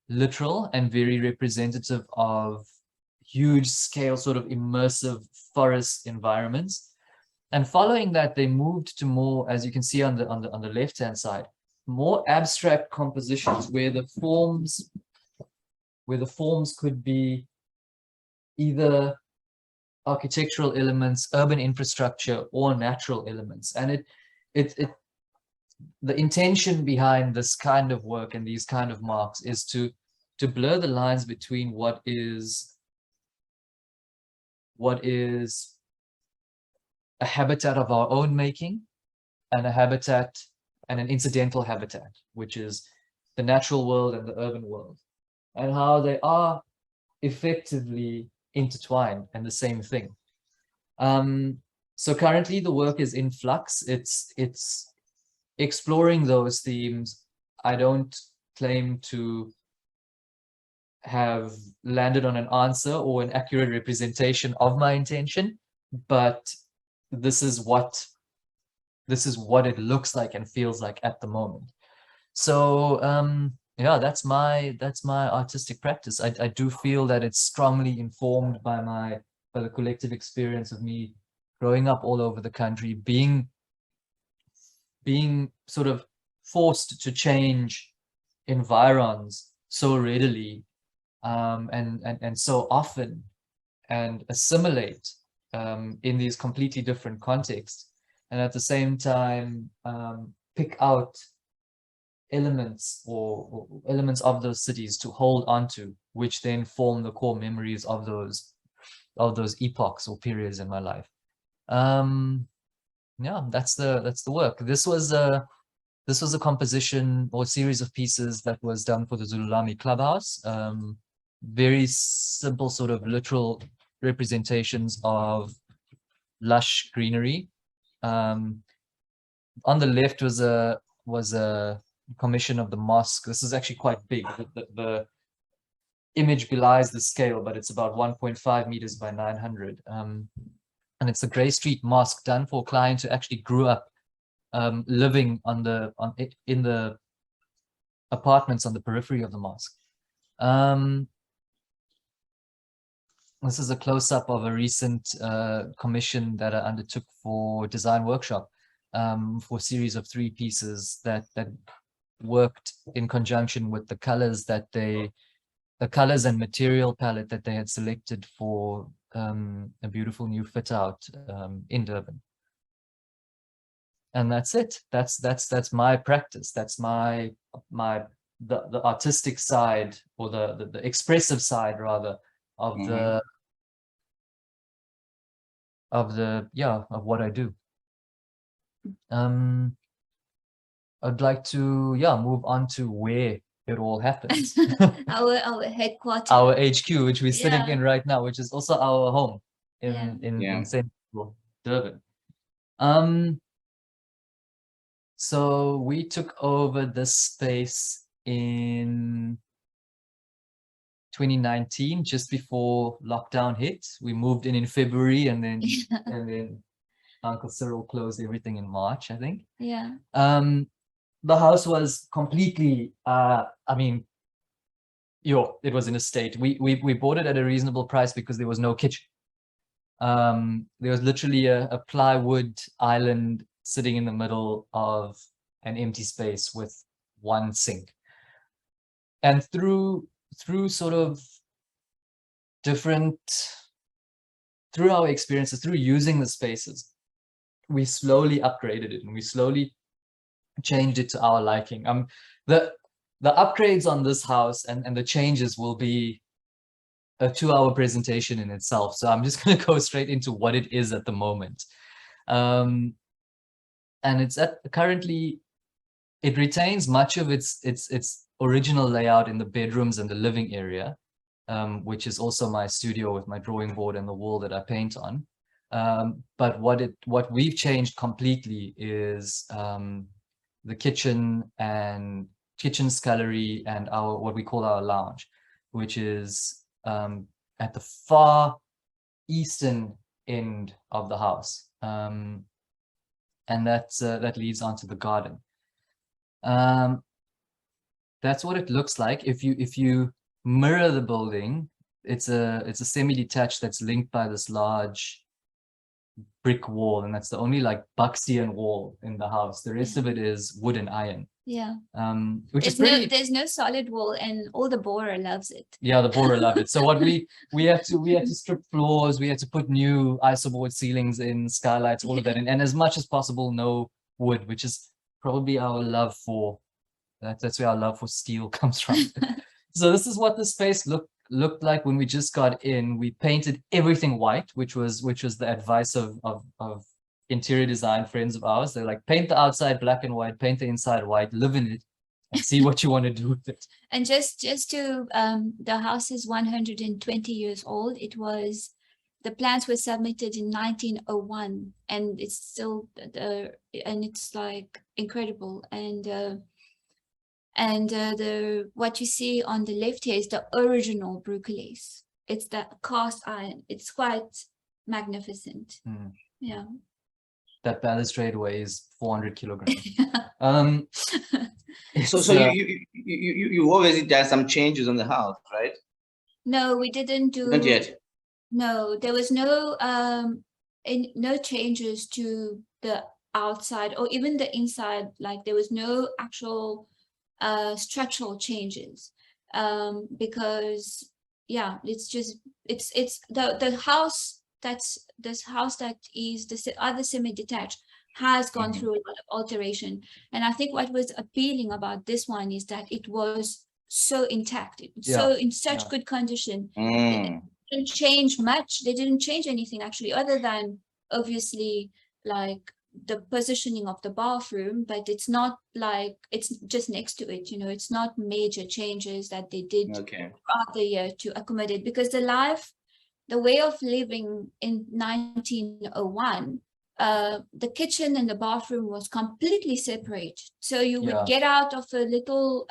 literal and very representative of huge scale sort of immersive forest environments. And following that, they moved to more, as you can see on the left-hand side, more abstract compositions where the forms could be either architectural elements, urban infrastructure, or natural elements. And the intention behind this kind of work and these kind of marks is to blur the lines between what is a habitat of our own making and a habitat and an incidental habitat, which is the natural world and the urban world, and how they are effectively intertwined and the same thing. So currently the work is in flux. It's exploring those themes. I don't claim to have landed on an answer or an accurate representation of my intention, but this is what it looks like and feels like at the moment. So yeah, that's my artistic practice. I do feel that it's strongly informed by the collective experience of me growing up all over the country, being sort of forced to change environs so readily and so often, and assimilate in these completely different contexts, and at the same time pick out elements or elements of those cities to hold onto, which then form the core memories of those epochs or periods in my life. Yeah, that's the work. This was a composition or series of pieces that was done for the Zululami Clubhouse. Very simple sort of literal representations of lush greenery. On the left was a commission of the mosque. This is actually quite big. The image belies the scale, but it's about 1.5 meters by 900. And it's a Grey Street mosque done for a client who actually grew up living in the apartments on the periphery of the mosque. This is a close-up of a recent commission that I undertook for design workshop for a series of 3 pieces that worked in conjunction with the colors and material palette that they had selected for a beautiful new fit out in Durban. And that's it. That's my practice. That's the artistic side, or the expressive side rather of what I do. I'd like to move on to where it all happens. our headquarters, our HQ, which we're sitting in right now, which is also our home in central Durban. So we took over this space in 2019, just before lockdown hit. We moved in February, and then Uncle Cyril closed everything in March, I think. Yeah. The house was completely, I mean, it was in a state. We bought it at a reasonable price because there was no kitchen. There was literally a plywood island sitting in the middle of an empty space with one sink. And through sort of through our experiences, through using the spaces, we slowly upgraded it and we slowly changed it to our liking. The upgrades on this house and the changes will be a 2-hour presentation in itself. So I'm just going to go straight into what it is at the moment. And it's currently, it retains much of its original layout in the bedrooms and the living area, which is also my studio with my drawing board and the wall that I paint on. But what we've changed completely is the kitchen and kitchen scullery and our what we call our lounge, which is at the far eastern end of the house, and that leads onto the garden. That's what it looks like. If you mirror the building, it's a semi-detached that's linked by this large brick wall, and that's the only like Buxian wall in the house. The rest of it is wood and iron. Yeah. Which is pretty. There's no solid wall, and all the borer loves it. Yeah, the borer love it. So what we had to strip floors, we had to put new isoboard ceilings in, skylights, all of that, and as much as possible no wood, which is probably our love for that's where our love for steel comes from. So this is what the space looked like when we just got in. We painted everything white, which was the advice of interior design friends of ours. They're like, paint the outside black and white, paint the inside white, live in it, and see what you want to do with it. And just to the house is 120 years old. The plans were submitted in 1901, and it's still and it's like incredible. And what you see on the left here is the original Brucolace. It's the cast iron. It's quite magnificent. Yeah. That balustrade weighs 400 kilograms. So you obviously done some changes on the house, right? No, we didn't do. Not yet. No, there was no no changes to the outside or even the inside. Like there was no actual structural changes, because yeah, it's just it's the house that's this house that is the other semi-detached has gone through a lot of alteration. And I think what was appealing about this one is that it was so intact, so in such good condition. It didn't change much. They didn't change anything actually, other than obviously like the positioning of the bathroom, but it's not like it's just next to it, you know. It's not major changes that they did throughout the year to accommodate, because the way of living in 1901, the kitchen and the bathroom was completely separate. So you would get out of a little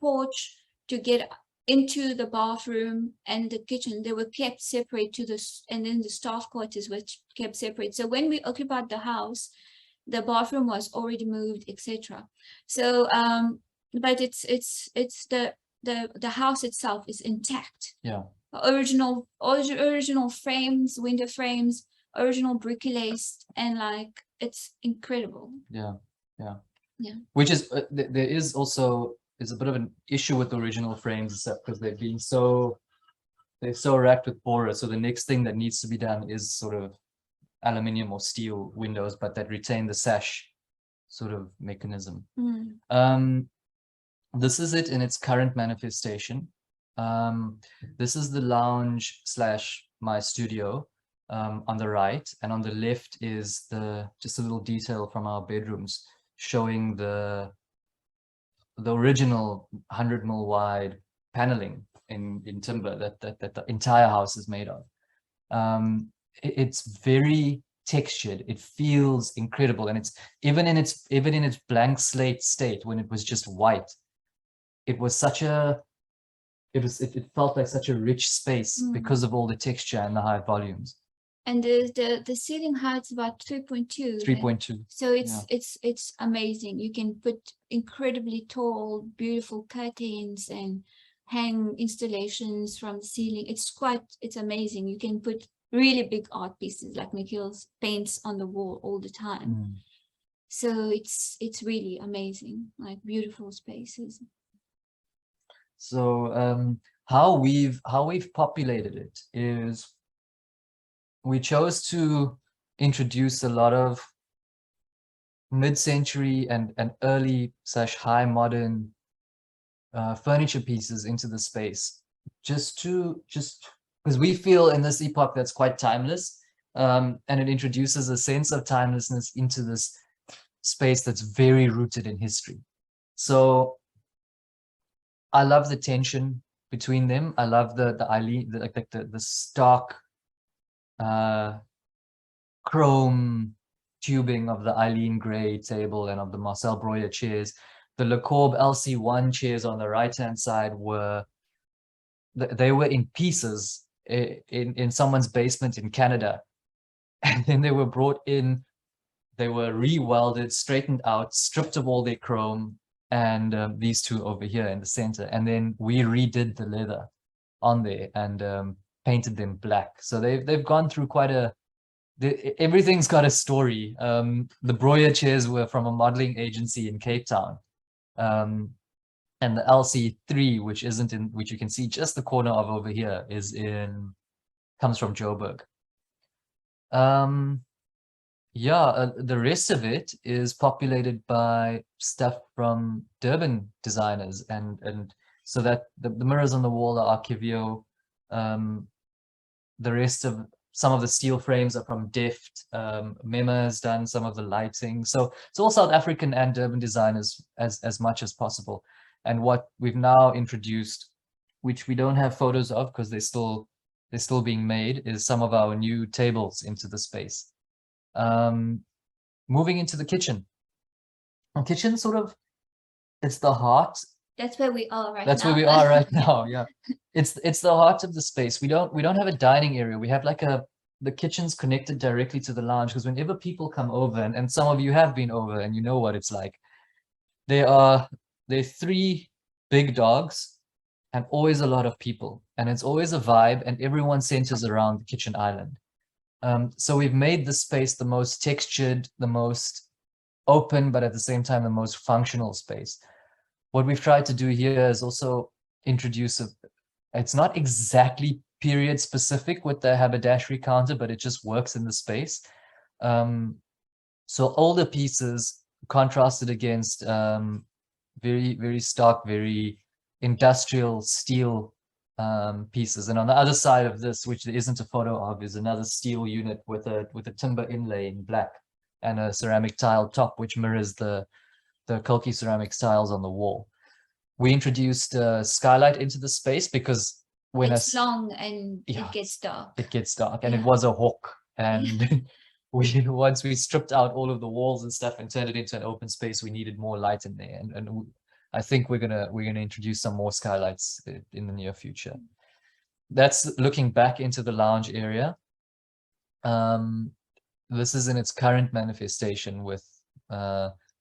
porch to get into the bathroom and the kitchen. They were kept separate to this, and then the staff quarters were kept separate. So when we occupied the house, the bathroom was already moved, etc. So but it's the house itself is intact. Yeah. Original frames, window frames, original Brucolace, and like it's incredible. Yeah. Which is there is also a bit of an issue with the original frames, because they're so racked with borer. So the next thing that needs to be done is sort of aluminium or steel windows, but that retain the sash sort of mechanism. This is it in its current manifestation. This is the lounge / my studio on the right, and on the left is just a little detail from our bedrooms showing the original 100 mil wide paneling in timber that the entire house is made of. It's very textured. It feels incredible, and it's even in its blank slate state, when it was just white, it was such a it felt like such a rich space because of all the texture and the high volumes. And the ceiling height's about 3.2. 3.2. So it's amazing. You can put incredibly tall, beautiful curtains and hang installations from the ceiling. It's amazing. You can put really big art pieces like Nikhil's paints on the wall all the time. So it's really amazing, like beautiful spaces. So how we've populated it is we chose to introduce a lot of mid-century and early / high modern furniture pieces into the space, just because we feel in this epoch that's quite timeless, and it introduces a sense of timelessness into this space that's very rooted in history. So I love the tension between them. I love the stark chrome tubing of the Eileen Gray table and of the Marcel Breuer chairs. The Le Corbe LC1 chairs on the right-hand side they were in pieces in someone's basement in Canada. And then they were brought in, they were re-welded, straightened out, stripped of all their chrome, and these two over here in the center. And then we redid the leather on there and painted them black. So they've gone through quite everything's got a story. The Breuer chairs were from a modeling agency in Cape Town. And the LC3, which you can see just the corner of over here, comes from Joburg. The rest of it is populated by stuff from Durban designers, and so that the mirrors on the wall are Archivio. The rest of some of the steel frames are from Deft. Mema has done some of the lighting, so it's all South African and Durban designers as much as possible. And what we've now introduced, which we don't have photos of because they're still being made, is some of our new tables into the space. Moving into the kitchen. The kitchen it's the heart. That's where we are right now. That's where we are right now. Yeah, it's the heart of the space. We don't have a dining area. We have like the kitchen's connected directly to the lounge, because whenever people come over, and some of you have been over and you know what it's like, there are 3 big dogs and always a lot of people, and it's always a vibe, and everyone centers around the kitchen island. So we've made the space the most textured, the most open, but at the same time the most functional space. What we've tried to do here is also introduce it's not exactly period specific with the haberdashery counter, but it just works in the space. So older pieces contrasted against very, very stark, very industrial steel pieces. And on the other side of this, which there isn't a photo of, is another steel unit with a timber inlay in black and a ceramic tile top, which mirrors the Kalki ceramic tiles on the wall. We introduced skylight into the space because when it's long and it gets dark. It gets dark, and it was a hawk. And once we stripped out all of the walls and stuff and turned it into an open space, we needed more light in there. And I think we're gonna introduce some more skylights in the near future. That's looking back into the lounge area. This is in its current manifestation with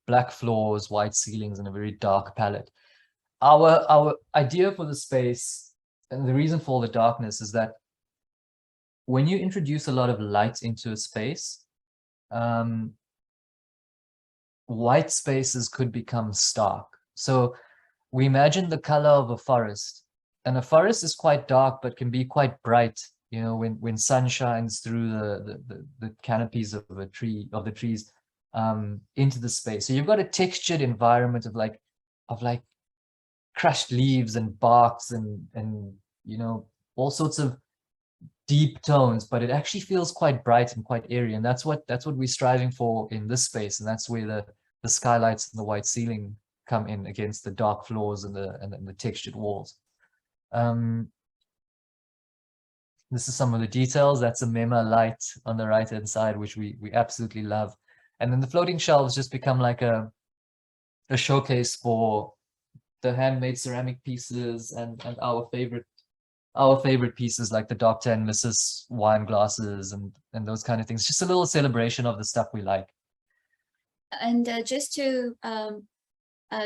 black floors, white ceilings, and a very dark palette. Our idea for the space, and the reason for all the darkness, is that when you introduce a lot of light into a space, white spaces could become stark. So we imagine the color of a forest, and a forest is quite dark but can be quite bright, you know, when sun shines through the canopies of the trees into the space. So you've got a textured environment of like crushed leaves and barks and you know, all sorts of deep tones, but it actually feels quite bright and quite airy. And that's what we're striving for in this space. And that's where the skylights and the white ceiling come in against the dark floors and the textured walls. This is some of the details. That's a Mema light on the right hand side, which we absolutely love. And then the floating shelves just become like a showcase for the handmade ceramic pieces and our favorite pieces, like the Dr. and Mrs. wine glasses and those kind of things. Just a little celebration of the stuff we like. And just to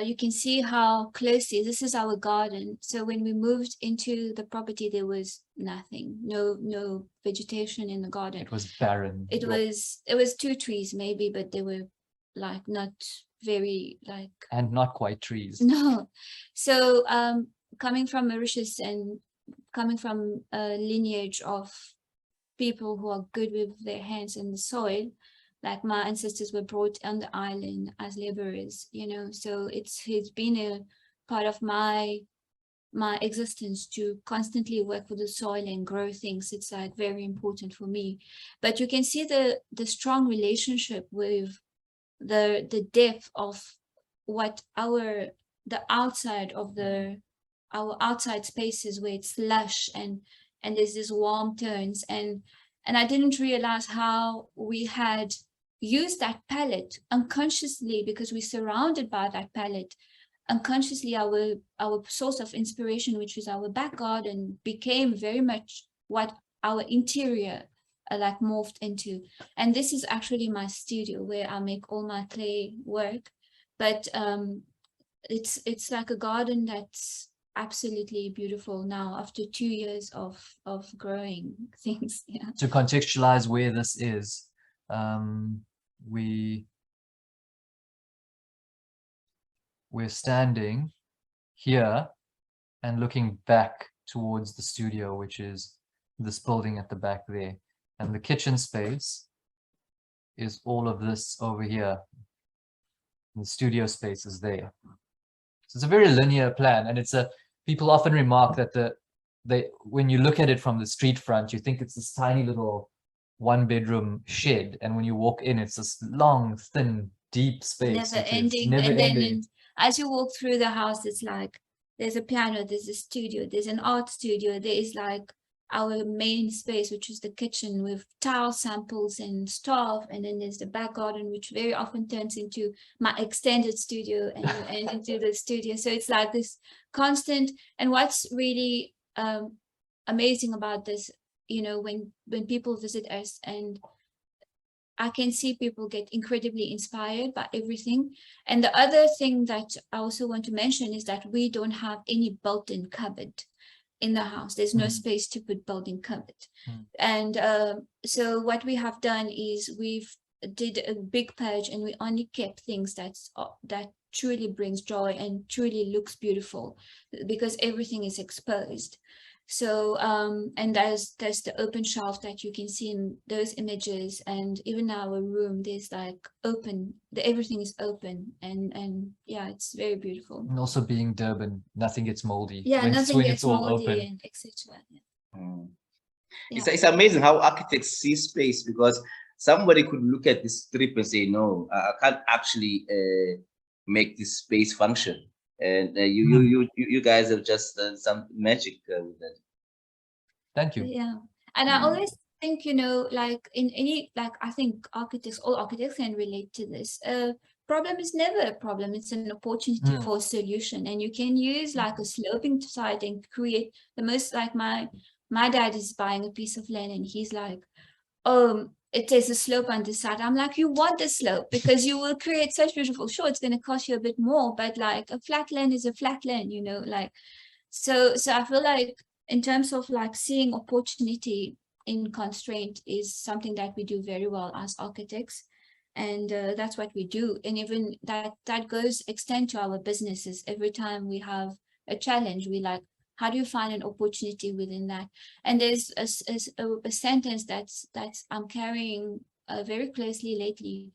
you can see how closely this is our garden. So when we moved into the property, there was nothing, no vegetation in the garden. It was barren. It was 2 trees maybe, but they were like not very like, and not quite trees. No. So coming from Mauritius and coming from a lineage of people who are good with their hands in the soil, like my ancestors were brought on the island as laborers, you know, so it's been a part of my existence to constantly work with the soil and grow things. It's like very important for me. But you can see the strong relationship with the depth of what the outside of our outside spaces, where it's lush and there's this warm tones, and And I didn't realize how we had used that palette unconsciously, because we're surrounded by that palette. Unconsciously, our source of inspiration, which was our back garden, became very much what our interior like morphed into. And this is actually my studio where I make all my clay work. But it's like a garden that's absolutely beautiful now after 2 years of growing things. Yeah. To contextualize where this is, we're standing here and looking back towards the studio, which is this building at the back there. And the kitchen space is all of this over here. And the studio space is there. So it's a very linear plan, and people often remark that when you look at it from the street front, you think it's this tiny little 1-bedroom shed, and when you walk in, it's this long, thin, deep space. Never ending. Never and ending. then as you walk through the house, it's like there's a piano, there's a studio, there's an art studio, there is like our main space, which is the kitchen with tile samples and stuff, and then there's the back garden, which very often turns into my extended studio and into the studio. So it's like this constant. And what's really amazing about this, you know, when people visit us, and I can see people get incredibly inspired by everything. And the other thing that I also want to mention is that we don't have any built-in cupboard in the house. There's no space to put built-in cupboard. And so what we have done is we've did a big purge, and we only kept things that truly brings joy and truly looks beautiful, because everything is exposed. So and there's the open shelf that you can see in those images, and even our room, there's like everything is open, and yeah, it's very beautiful. And also being Durban, nothing gets moldy. Yeah, nothing gets moldy open. and etc. Yeah. It's amazing how architects see space, because somebody could look at this strip and say, no, I can't actually make this space function. And you guys have just done some magic with that. Thank you. Yeah. And I always think, you know, like in any, like I think all architects can relate to this. Problem is never a problem. It's an opportunity for a solution. And you can use like a sloping side and create the most, like my dad is buying a piece of land, and he's like, there's a slope on this side. I'm like, you want the slope because you will create such beautiful, sure, it's going to cost you a bit more, but like a flat land is a flat land, you know, like, so I feel like in terms of like seeing opportunity in constraint is something that we do very well as architects. And that's what we do. And even that goes extend to our businesses. Every time we have a challenge, we like, how do you find an opportunity within that? And there's a sentence that's I'm carrying very closely lately.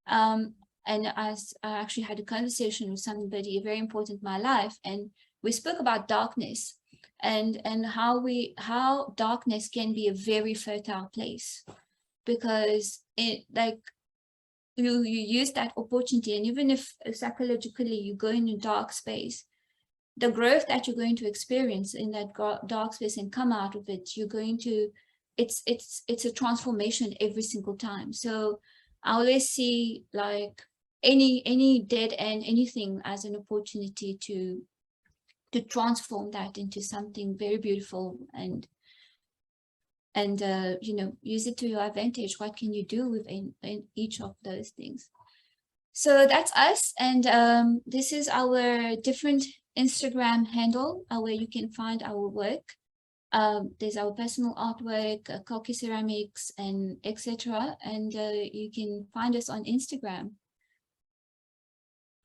And as I actually had a conversation with somebody very important in my life, and we spoke about darkness and how darkness can be a very fertile place, because it like you use that opportunity, and even if psychologically you go in a dark space, the growth that you're going to experience in that dark space and come out of it, you're going to, it's a transformation every single time. So I always see like any dead end, anything as an opportunity to transform that into something very beautiful, and you know, use it to your advantage. What can you do with in each of those things? So that's us, and this is our different Instagram handle where you can find our work. There's our personal artwork, Kalki ceramics, and etc. And you can find us on Instagram.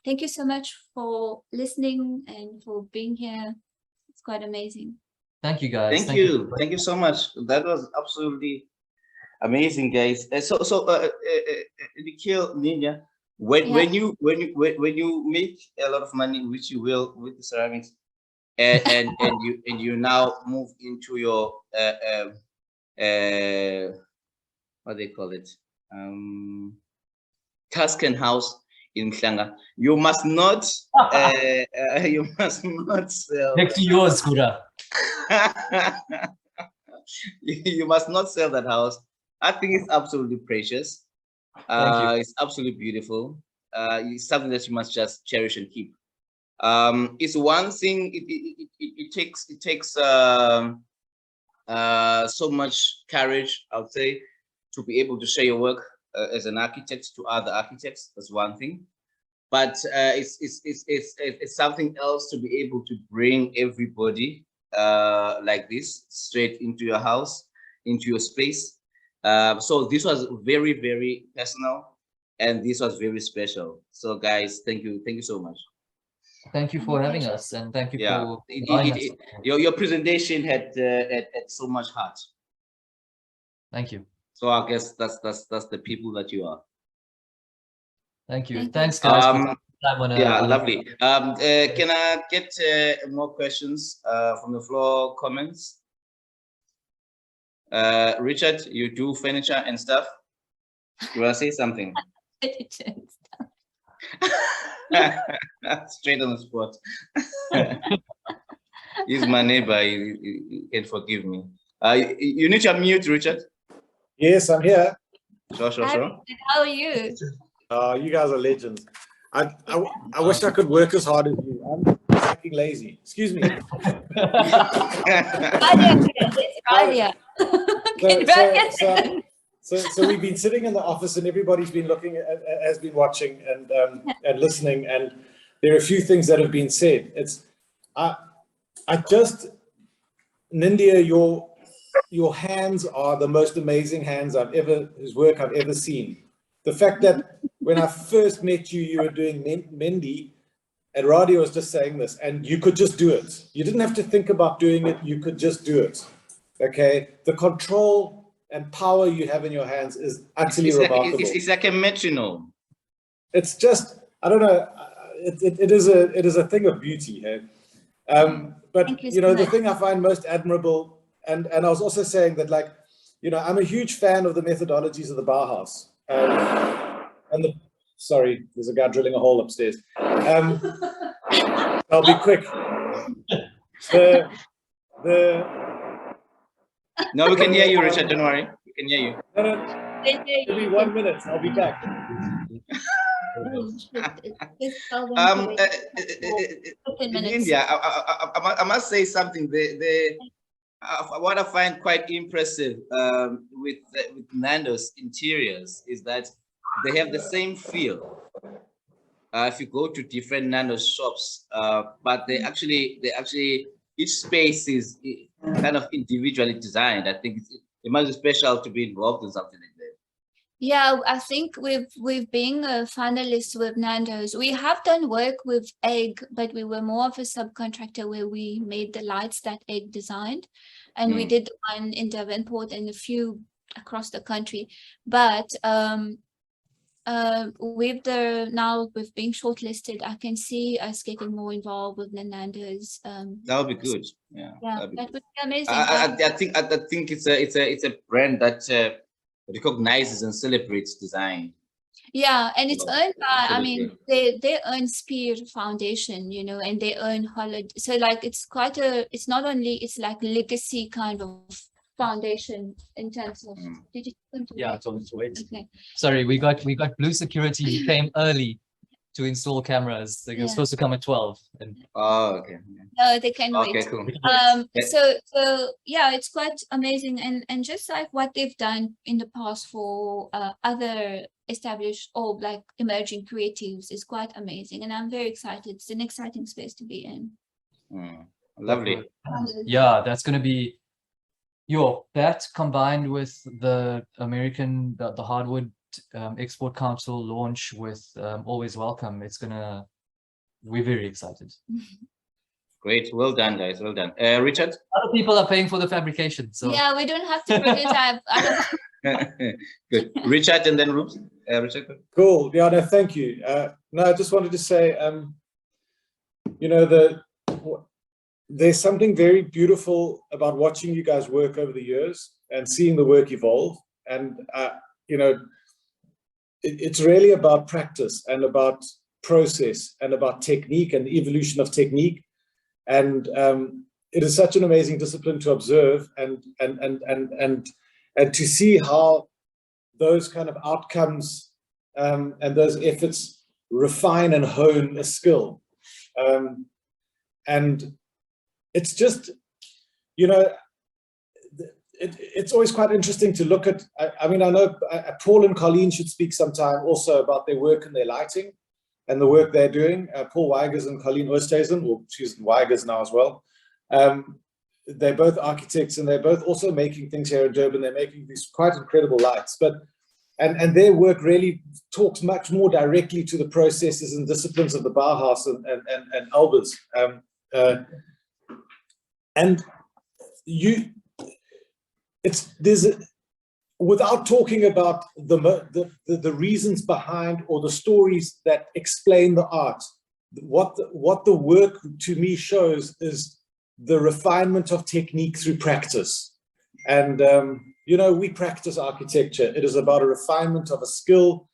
Thank you so much for listening and for being here. It's quite amazing. Thank you, guys. Thank you so much. That was absolutely amazing, guys. So Nikhil, Ninja, when you make a lot of money, which you will with the ceramics, and you now move into your what they call it, Tuscan house in Mhlanga, you must not sell. Next to yours, Kura. You must not sell that house. I think it's absolutely precious. Thank you. It's absolutely beautiful. It's something that you must just cherish and keep. It's one thing. It takes so much courage, I would say, to be able to share your work as an architect to other architects. That's one thing. But it's something else to be able to bring everybody like this straight into your house, into your space. So this was very, very personal, and this was very special. So guys, thank you so much. Thank you for having us, and thank you Yeah, for allowing us. your presentation had so much heart. Thank you. So I guess that's the people that you are. Thank you. Thank you. Thanks, guys. For taking time on Yeah, a lovely. Can I get more questions from the floor? Comments? Richard, you do furniture and stuff. You want to say something? Straight on the spot. He's my neighbor. He can forgive me. You need to unmute, Richard. Yes, I'm here. Sure. How are you? You guys are legends. I wish I could work as hard as you. I'm fucking lazy. Excuse me. So we've been sitting in the office, and everybody's been has been watching and listening, and there are a few things that have been said. Nindya, your hands are the most amazing hands whose work I've ever seen. The fact that when I first met you, you were doing Mendi, and Radhi was just saying this, and you could just do it. You didn't have to think about doing it. You could just do it. Okay. The control and power you have in your hands is actually remarkable. It's like a metronome. It's just, I don't know. It is a thing of beauty. Hey? But you know, the thing I find most admirable, and I was also saying that, like, you know, I'm a huge fan of the methodologies of the Bauhaus. Sorry, there's a guy drilling a hole upstairs. I'll be quick. No, we can hear you, Richard. Don't worry, we can hear you. No, give me 1 minute. I'll be back. In India, I must say something. What I find quite impressive with Nando's interiors is that they have the same feel. If you go to different Nando's shops, but they actually each space is kind of individually designed. I think it must be special to be involved in something like that. Yeah, I think we've been a finalist with Nando's. We have done work with Egg, but we were more of a subcontractor where we made the lights that Egg designed, and we did the one in Devonport and a few across the country. But with being shortlisted, I can see us getting more involved with the Nando's. That would be good. Yeah, that would be amazing. I think it's a brand that recognizes and celebrates design. Yeah, and it's owned by, I mean, they own Spear Foundation, you know, and they own Holiday. So like it's not only, it's like legacy kind of foundation in terms of yeah, it's on its way. Okay. Sorry, we got blue security. He came early to install cameras. They were supposed to come at 12. And oh, okay. No, they can wait. Okay, cool. So yeah, it's quite amazing, and just like what they've done in the past for other established or like emerging creatives is quite amazing, and I'm very excited. It's an exciting space to be in. Lovely. Yeah, that's going to be that combined with the American the hardwood export council launch with Always Welcome. We're very excited. Great, well done, guys, well done. Richard? Other people are paying for the fabrication, so yeah, we don't have to produce. Good. Richard and then Roops. Richard. Cool. Yeah, no, thank you. No, I just wanted to say, you know, there's something very beautiful about watching you guys work over the years and seeing the work evolve. And, you know, it's really about practice and about process and about technique and evolution of technique. And it is such an amazing discipline to observe and to see how those kind of outcomes and those efforts refine and hone a skill. And it's just, you know, it's always quite interesting to look at. I mean, I know Paul and Colleen should speak sometime also about their work and their lighting and the work they're doing. Paul Weigers and Colleen Oosthuizen, well, she's in Weigers now as well. They're both architects, and they're both also making things here in Durban. They're making these quite incredible lights, and their work really talks much more directly to the processes and disciplines of the Bauhaus and Albers. And without talking about the reasons behind or the stories that explain the art, what the work to me shows is the refinement of technique through practice. And you know, we practice architecture. It is about a refinement of a skill,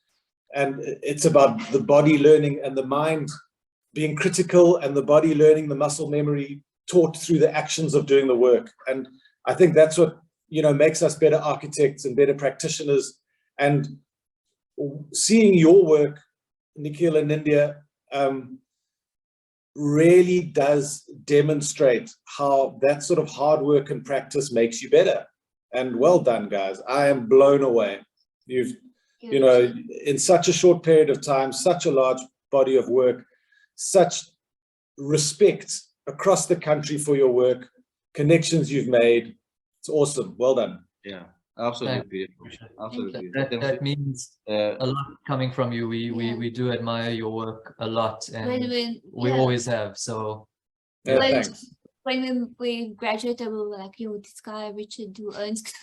and it's about the body learning and the mind being critical, and the body learning the muscle memory taught through the actions of doing the work. And I think that's what, you know, makes us better architects and better practitioners. And seeing your work, Nikhil and India, really does demonstrate how that sort of hard work and practice makes you better. And well done, guys. I am blown away. You know, in such a short period of time, such a large body of work, such respect across the country for your work, connections you've made. It's awesome. Well done. Yeah, absolutely beautiful. Absolutely beautiful. That means a lot coming from you. We do admire your work a lot, and we always have. So yeah, thanks. When we graduated, we were like, yo, this guy Richard do Ernst.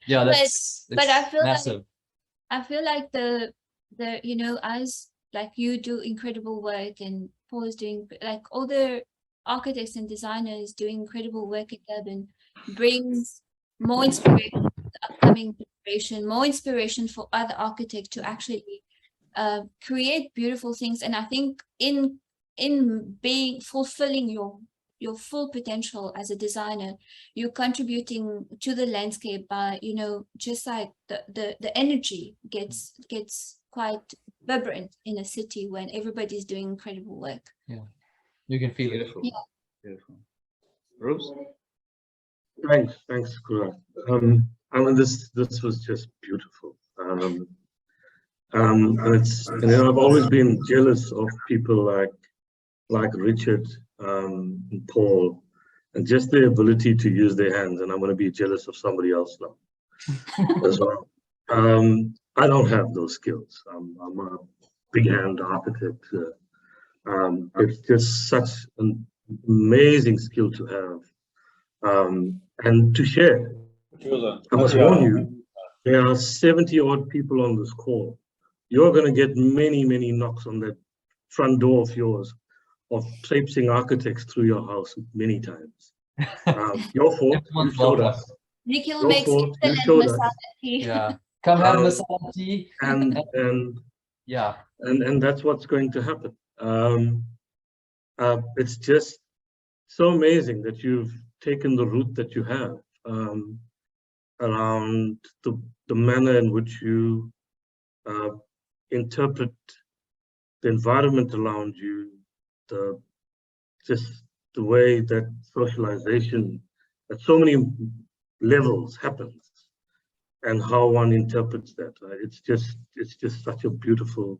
Yeah, that's but I feel massive. I feel like the you know, as like you do incredible work, and Paul is doing, like, all the architects and designers doing incredible work in Durban brings more inspiration to the upcoming generation, more inspiration for other architects to actually create beautiful things. And I think in being fulfilling your full potential as a designer, you're contributing to the landscape by, you know, just like the energy gets quite vibrant in a city when everybody's doing incredible work. Yeah, you can feel it. Yeah. Beautiful. Bruce? Thanks, Kura. I mean, this was just beautiful. And you know, I've always been jealous of people like Richard and Paul, and just their ability to use their hands. And I'm going to be jealous of somebody else now as well. I don't have those skills. I'm a big hand architect. It's just such an amazing skill to have and to share. I must warn you, there are 70 odd people on this call. You're going to get many knocks on that front door of yours of traipsing architects through your house many times. Your fault, you showed us. Nikhil makes excellent masala tea. Yeah, come have masala tea. And yeah, and that's what's going to happen. It's just so amazing that you've taken the route that you have around the manner in which you interpret the environment around you, just the way that socialization at so many levels happens, and how one interprets that. Right? It's just such a beautiful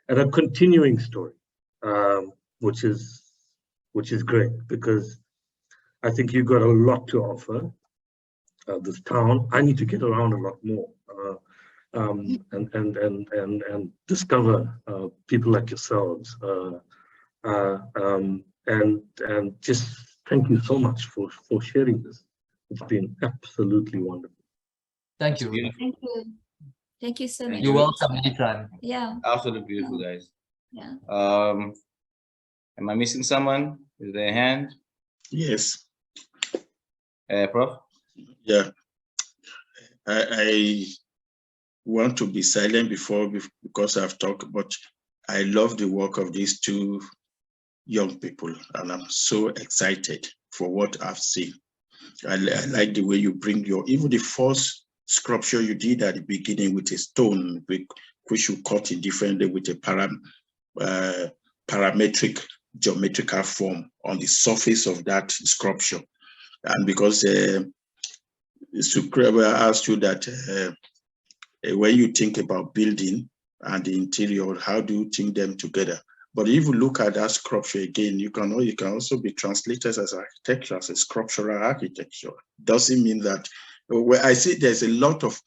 and a continuing story, which is great, because I think you've got a lot to offer this town. I need to get around a lot more and discover people like yourselves. And just thank you so much for sharing this. It's been absolutely wonderful. thank you. Thank you. Thank you so much. You're welcome anytime. Yeah. Absolutely beautiful, guys. Yeah. Am I missing someone? Is there a hand? Yes. Prof? Yeah. I want to be silent because I've talked, but I love the work of these two young people, and I'm so excited for what I've seen. I like the way you bring even the first sculpture you did at the beginning with a stone, which you cut in differently with a parametric geometrical form on the surface of that sculpture. And because Sukreba asked you that when you think about building and the interior, how do you think them together? But if you look at that sculpture again, you can also be translated as architecture, as a sculptural architecture. Doesn't mean that. Well, I see there's a lot of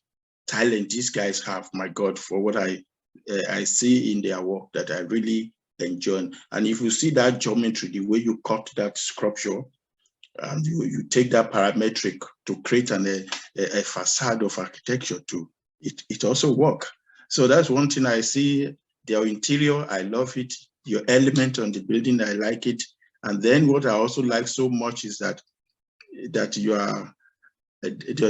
talent these guys have. My God, for what I see in their work that I really enjoy. And if you see that geometry, the way you cut that sculpture, and you take that parametric to create a facade of architecture too, it also works. So that's one thing I see. Their interior, I love it. Your element on the building, I like it. And then what I also like so much is that the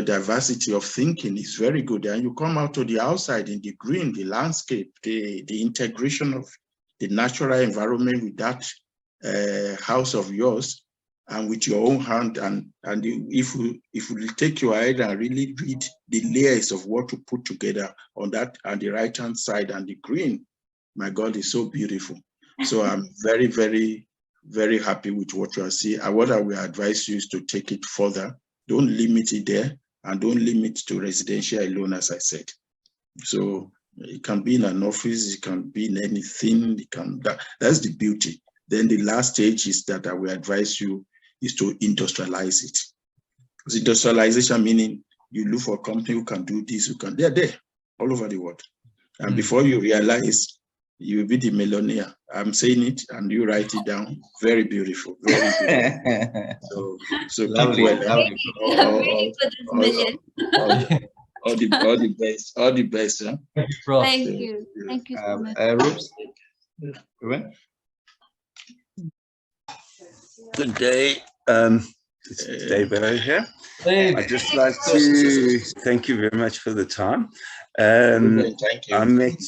diversity of thinking is very good. And you come out to the outside in the green, the landscape, the integration of the natural environment with that house of yours, and with your own hand, and if you take your head and really read the layers of what to put together on that, and the right hand side and the green, my God, is so beautiful. So I'm very, very, very happy with what you are seeing. And what I will advise you is to take it further. Don't limit it there, and don't limit to residential alone, as I said. So it can be in an office, it can be in anything. That's the beauty. Then the last stage is that I will advise you is to industrialize it. Because industrialization meaning you look for a company who can do this, they're there all over the world. And before you realize, you will be the millionaire. I'm saying it and you write it down. Very beautiful. Very beautiful. So Lovely, keep well. lovely. All the best. All the best. Huh? Thank you. Thank you so much. Rubes? Good day. It's Dave here. Hey. I'd just like to thank you very much for the time. Thank you. I met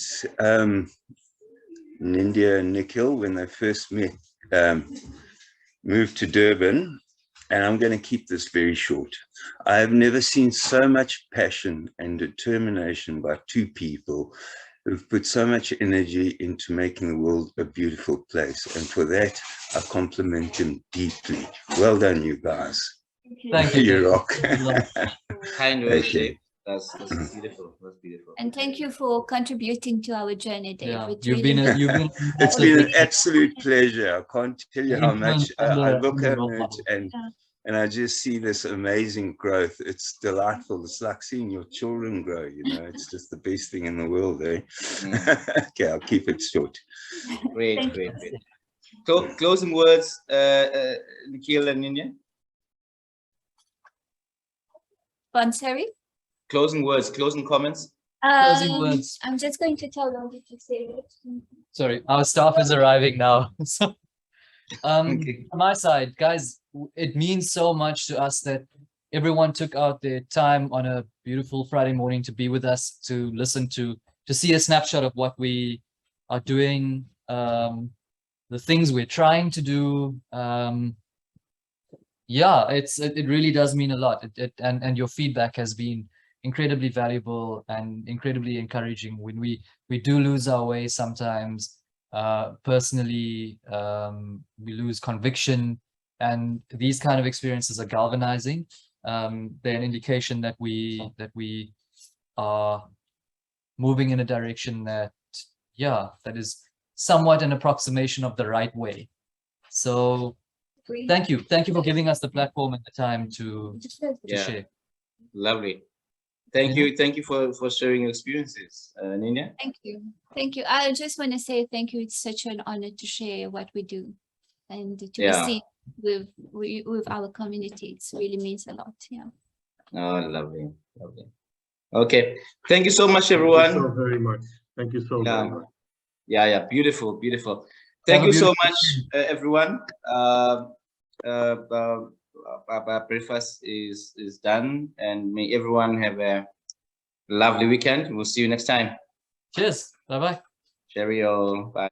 Nindya and Nikhil when they first met, moved to Durban, and I'm going to keep this very short. I have never seen so much passion and determination by two people who've put so much energy into making the world a beautiful place. And for that, I compliment them deeply. Well done, you guys. Thank you. You rock. Kind of shape. That's beautiful. That's beautiful. And thank you for contributing to our journey, Dave. Yeah, It's you've really been It's been an absolute pleasure. I can't tell you how much I look at it and I just see this amazing growth. It's delightful. It's like seeing your children grow, you know. It's just the best thing in the world, eh? Okay, I'll keep it short. Great. So, closing words, Nikhil and Nindya? Sorry? Closing words, closing comments? Closing words. I'm just going to tell them to say it. Sorry, our staff is arriving now. So, Okay. from my side, guys, it means so much to us that everyone took out their time on a beautiful Friday morning to be with us, to listen to see a snapshot of what we are doing, the things we're trying to do. Yeah, it really does mean a lot. And your feedback has been incredibly valuable and incredibly encouraging when we do lose our way sometimes. Personally, we lose conviction, and these kind of experiences are galvanizing. They're an indication that we are moving in a direction that is somewhat an approximation of the right way. So thank you for giving us the platform and the time to share. Lovely. Thank you for sharing your experiences, Nindya. Thank you. I just want to say thank you. It's such an honor to share what we do and to be seen with our community. It really means a lot. Yeah. Oh, lovely. Okay, thank you so much, everyone. Thank you so very much. Thank you so very much. Yeah, beautiful. Thank you so much, everyone. Our breakfast is done, and may everyone have a lovely weekend. We'll see you next time. Cheers. Bye-bye. Cheerio. Bye.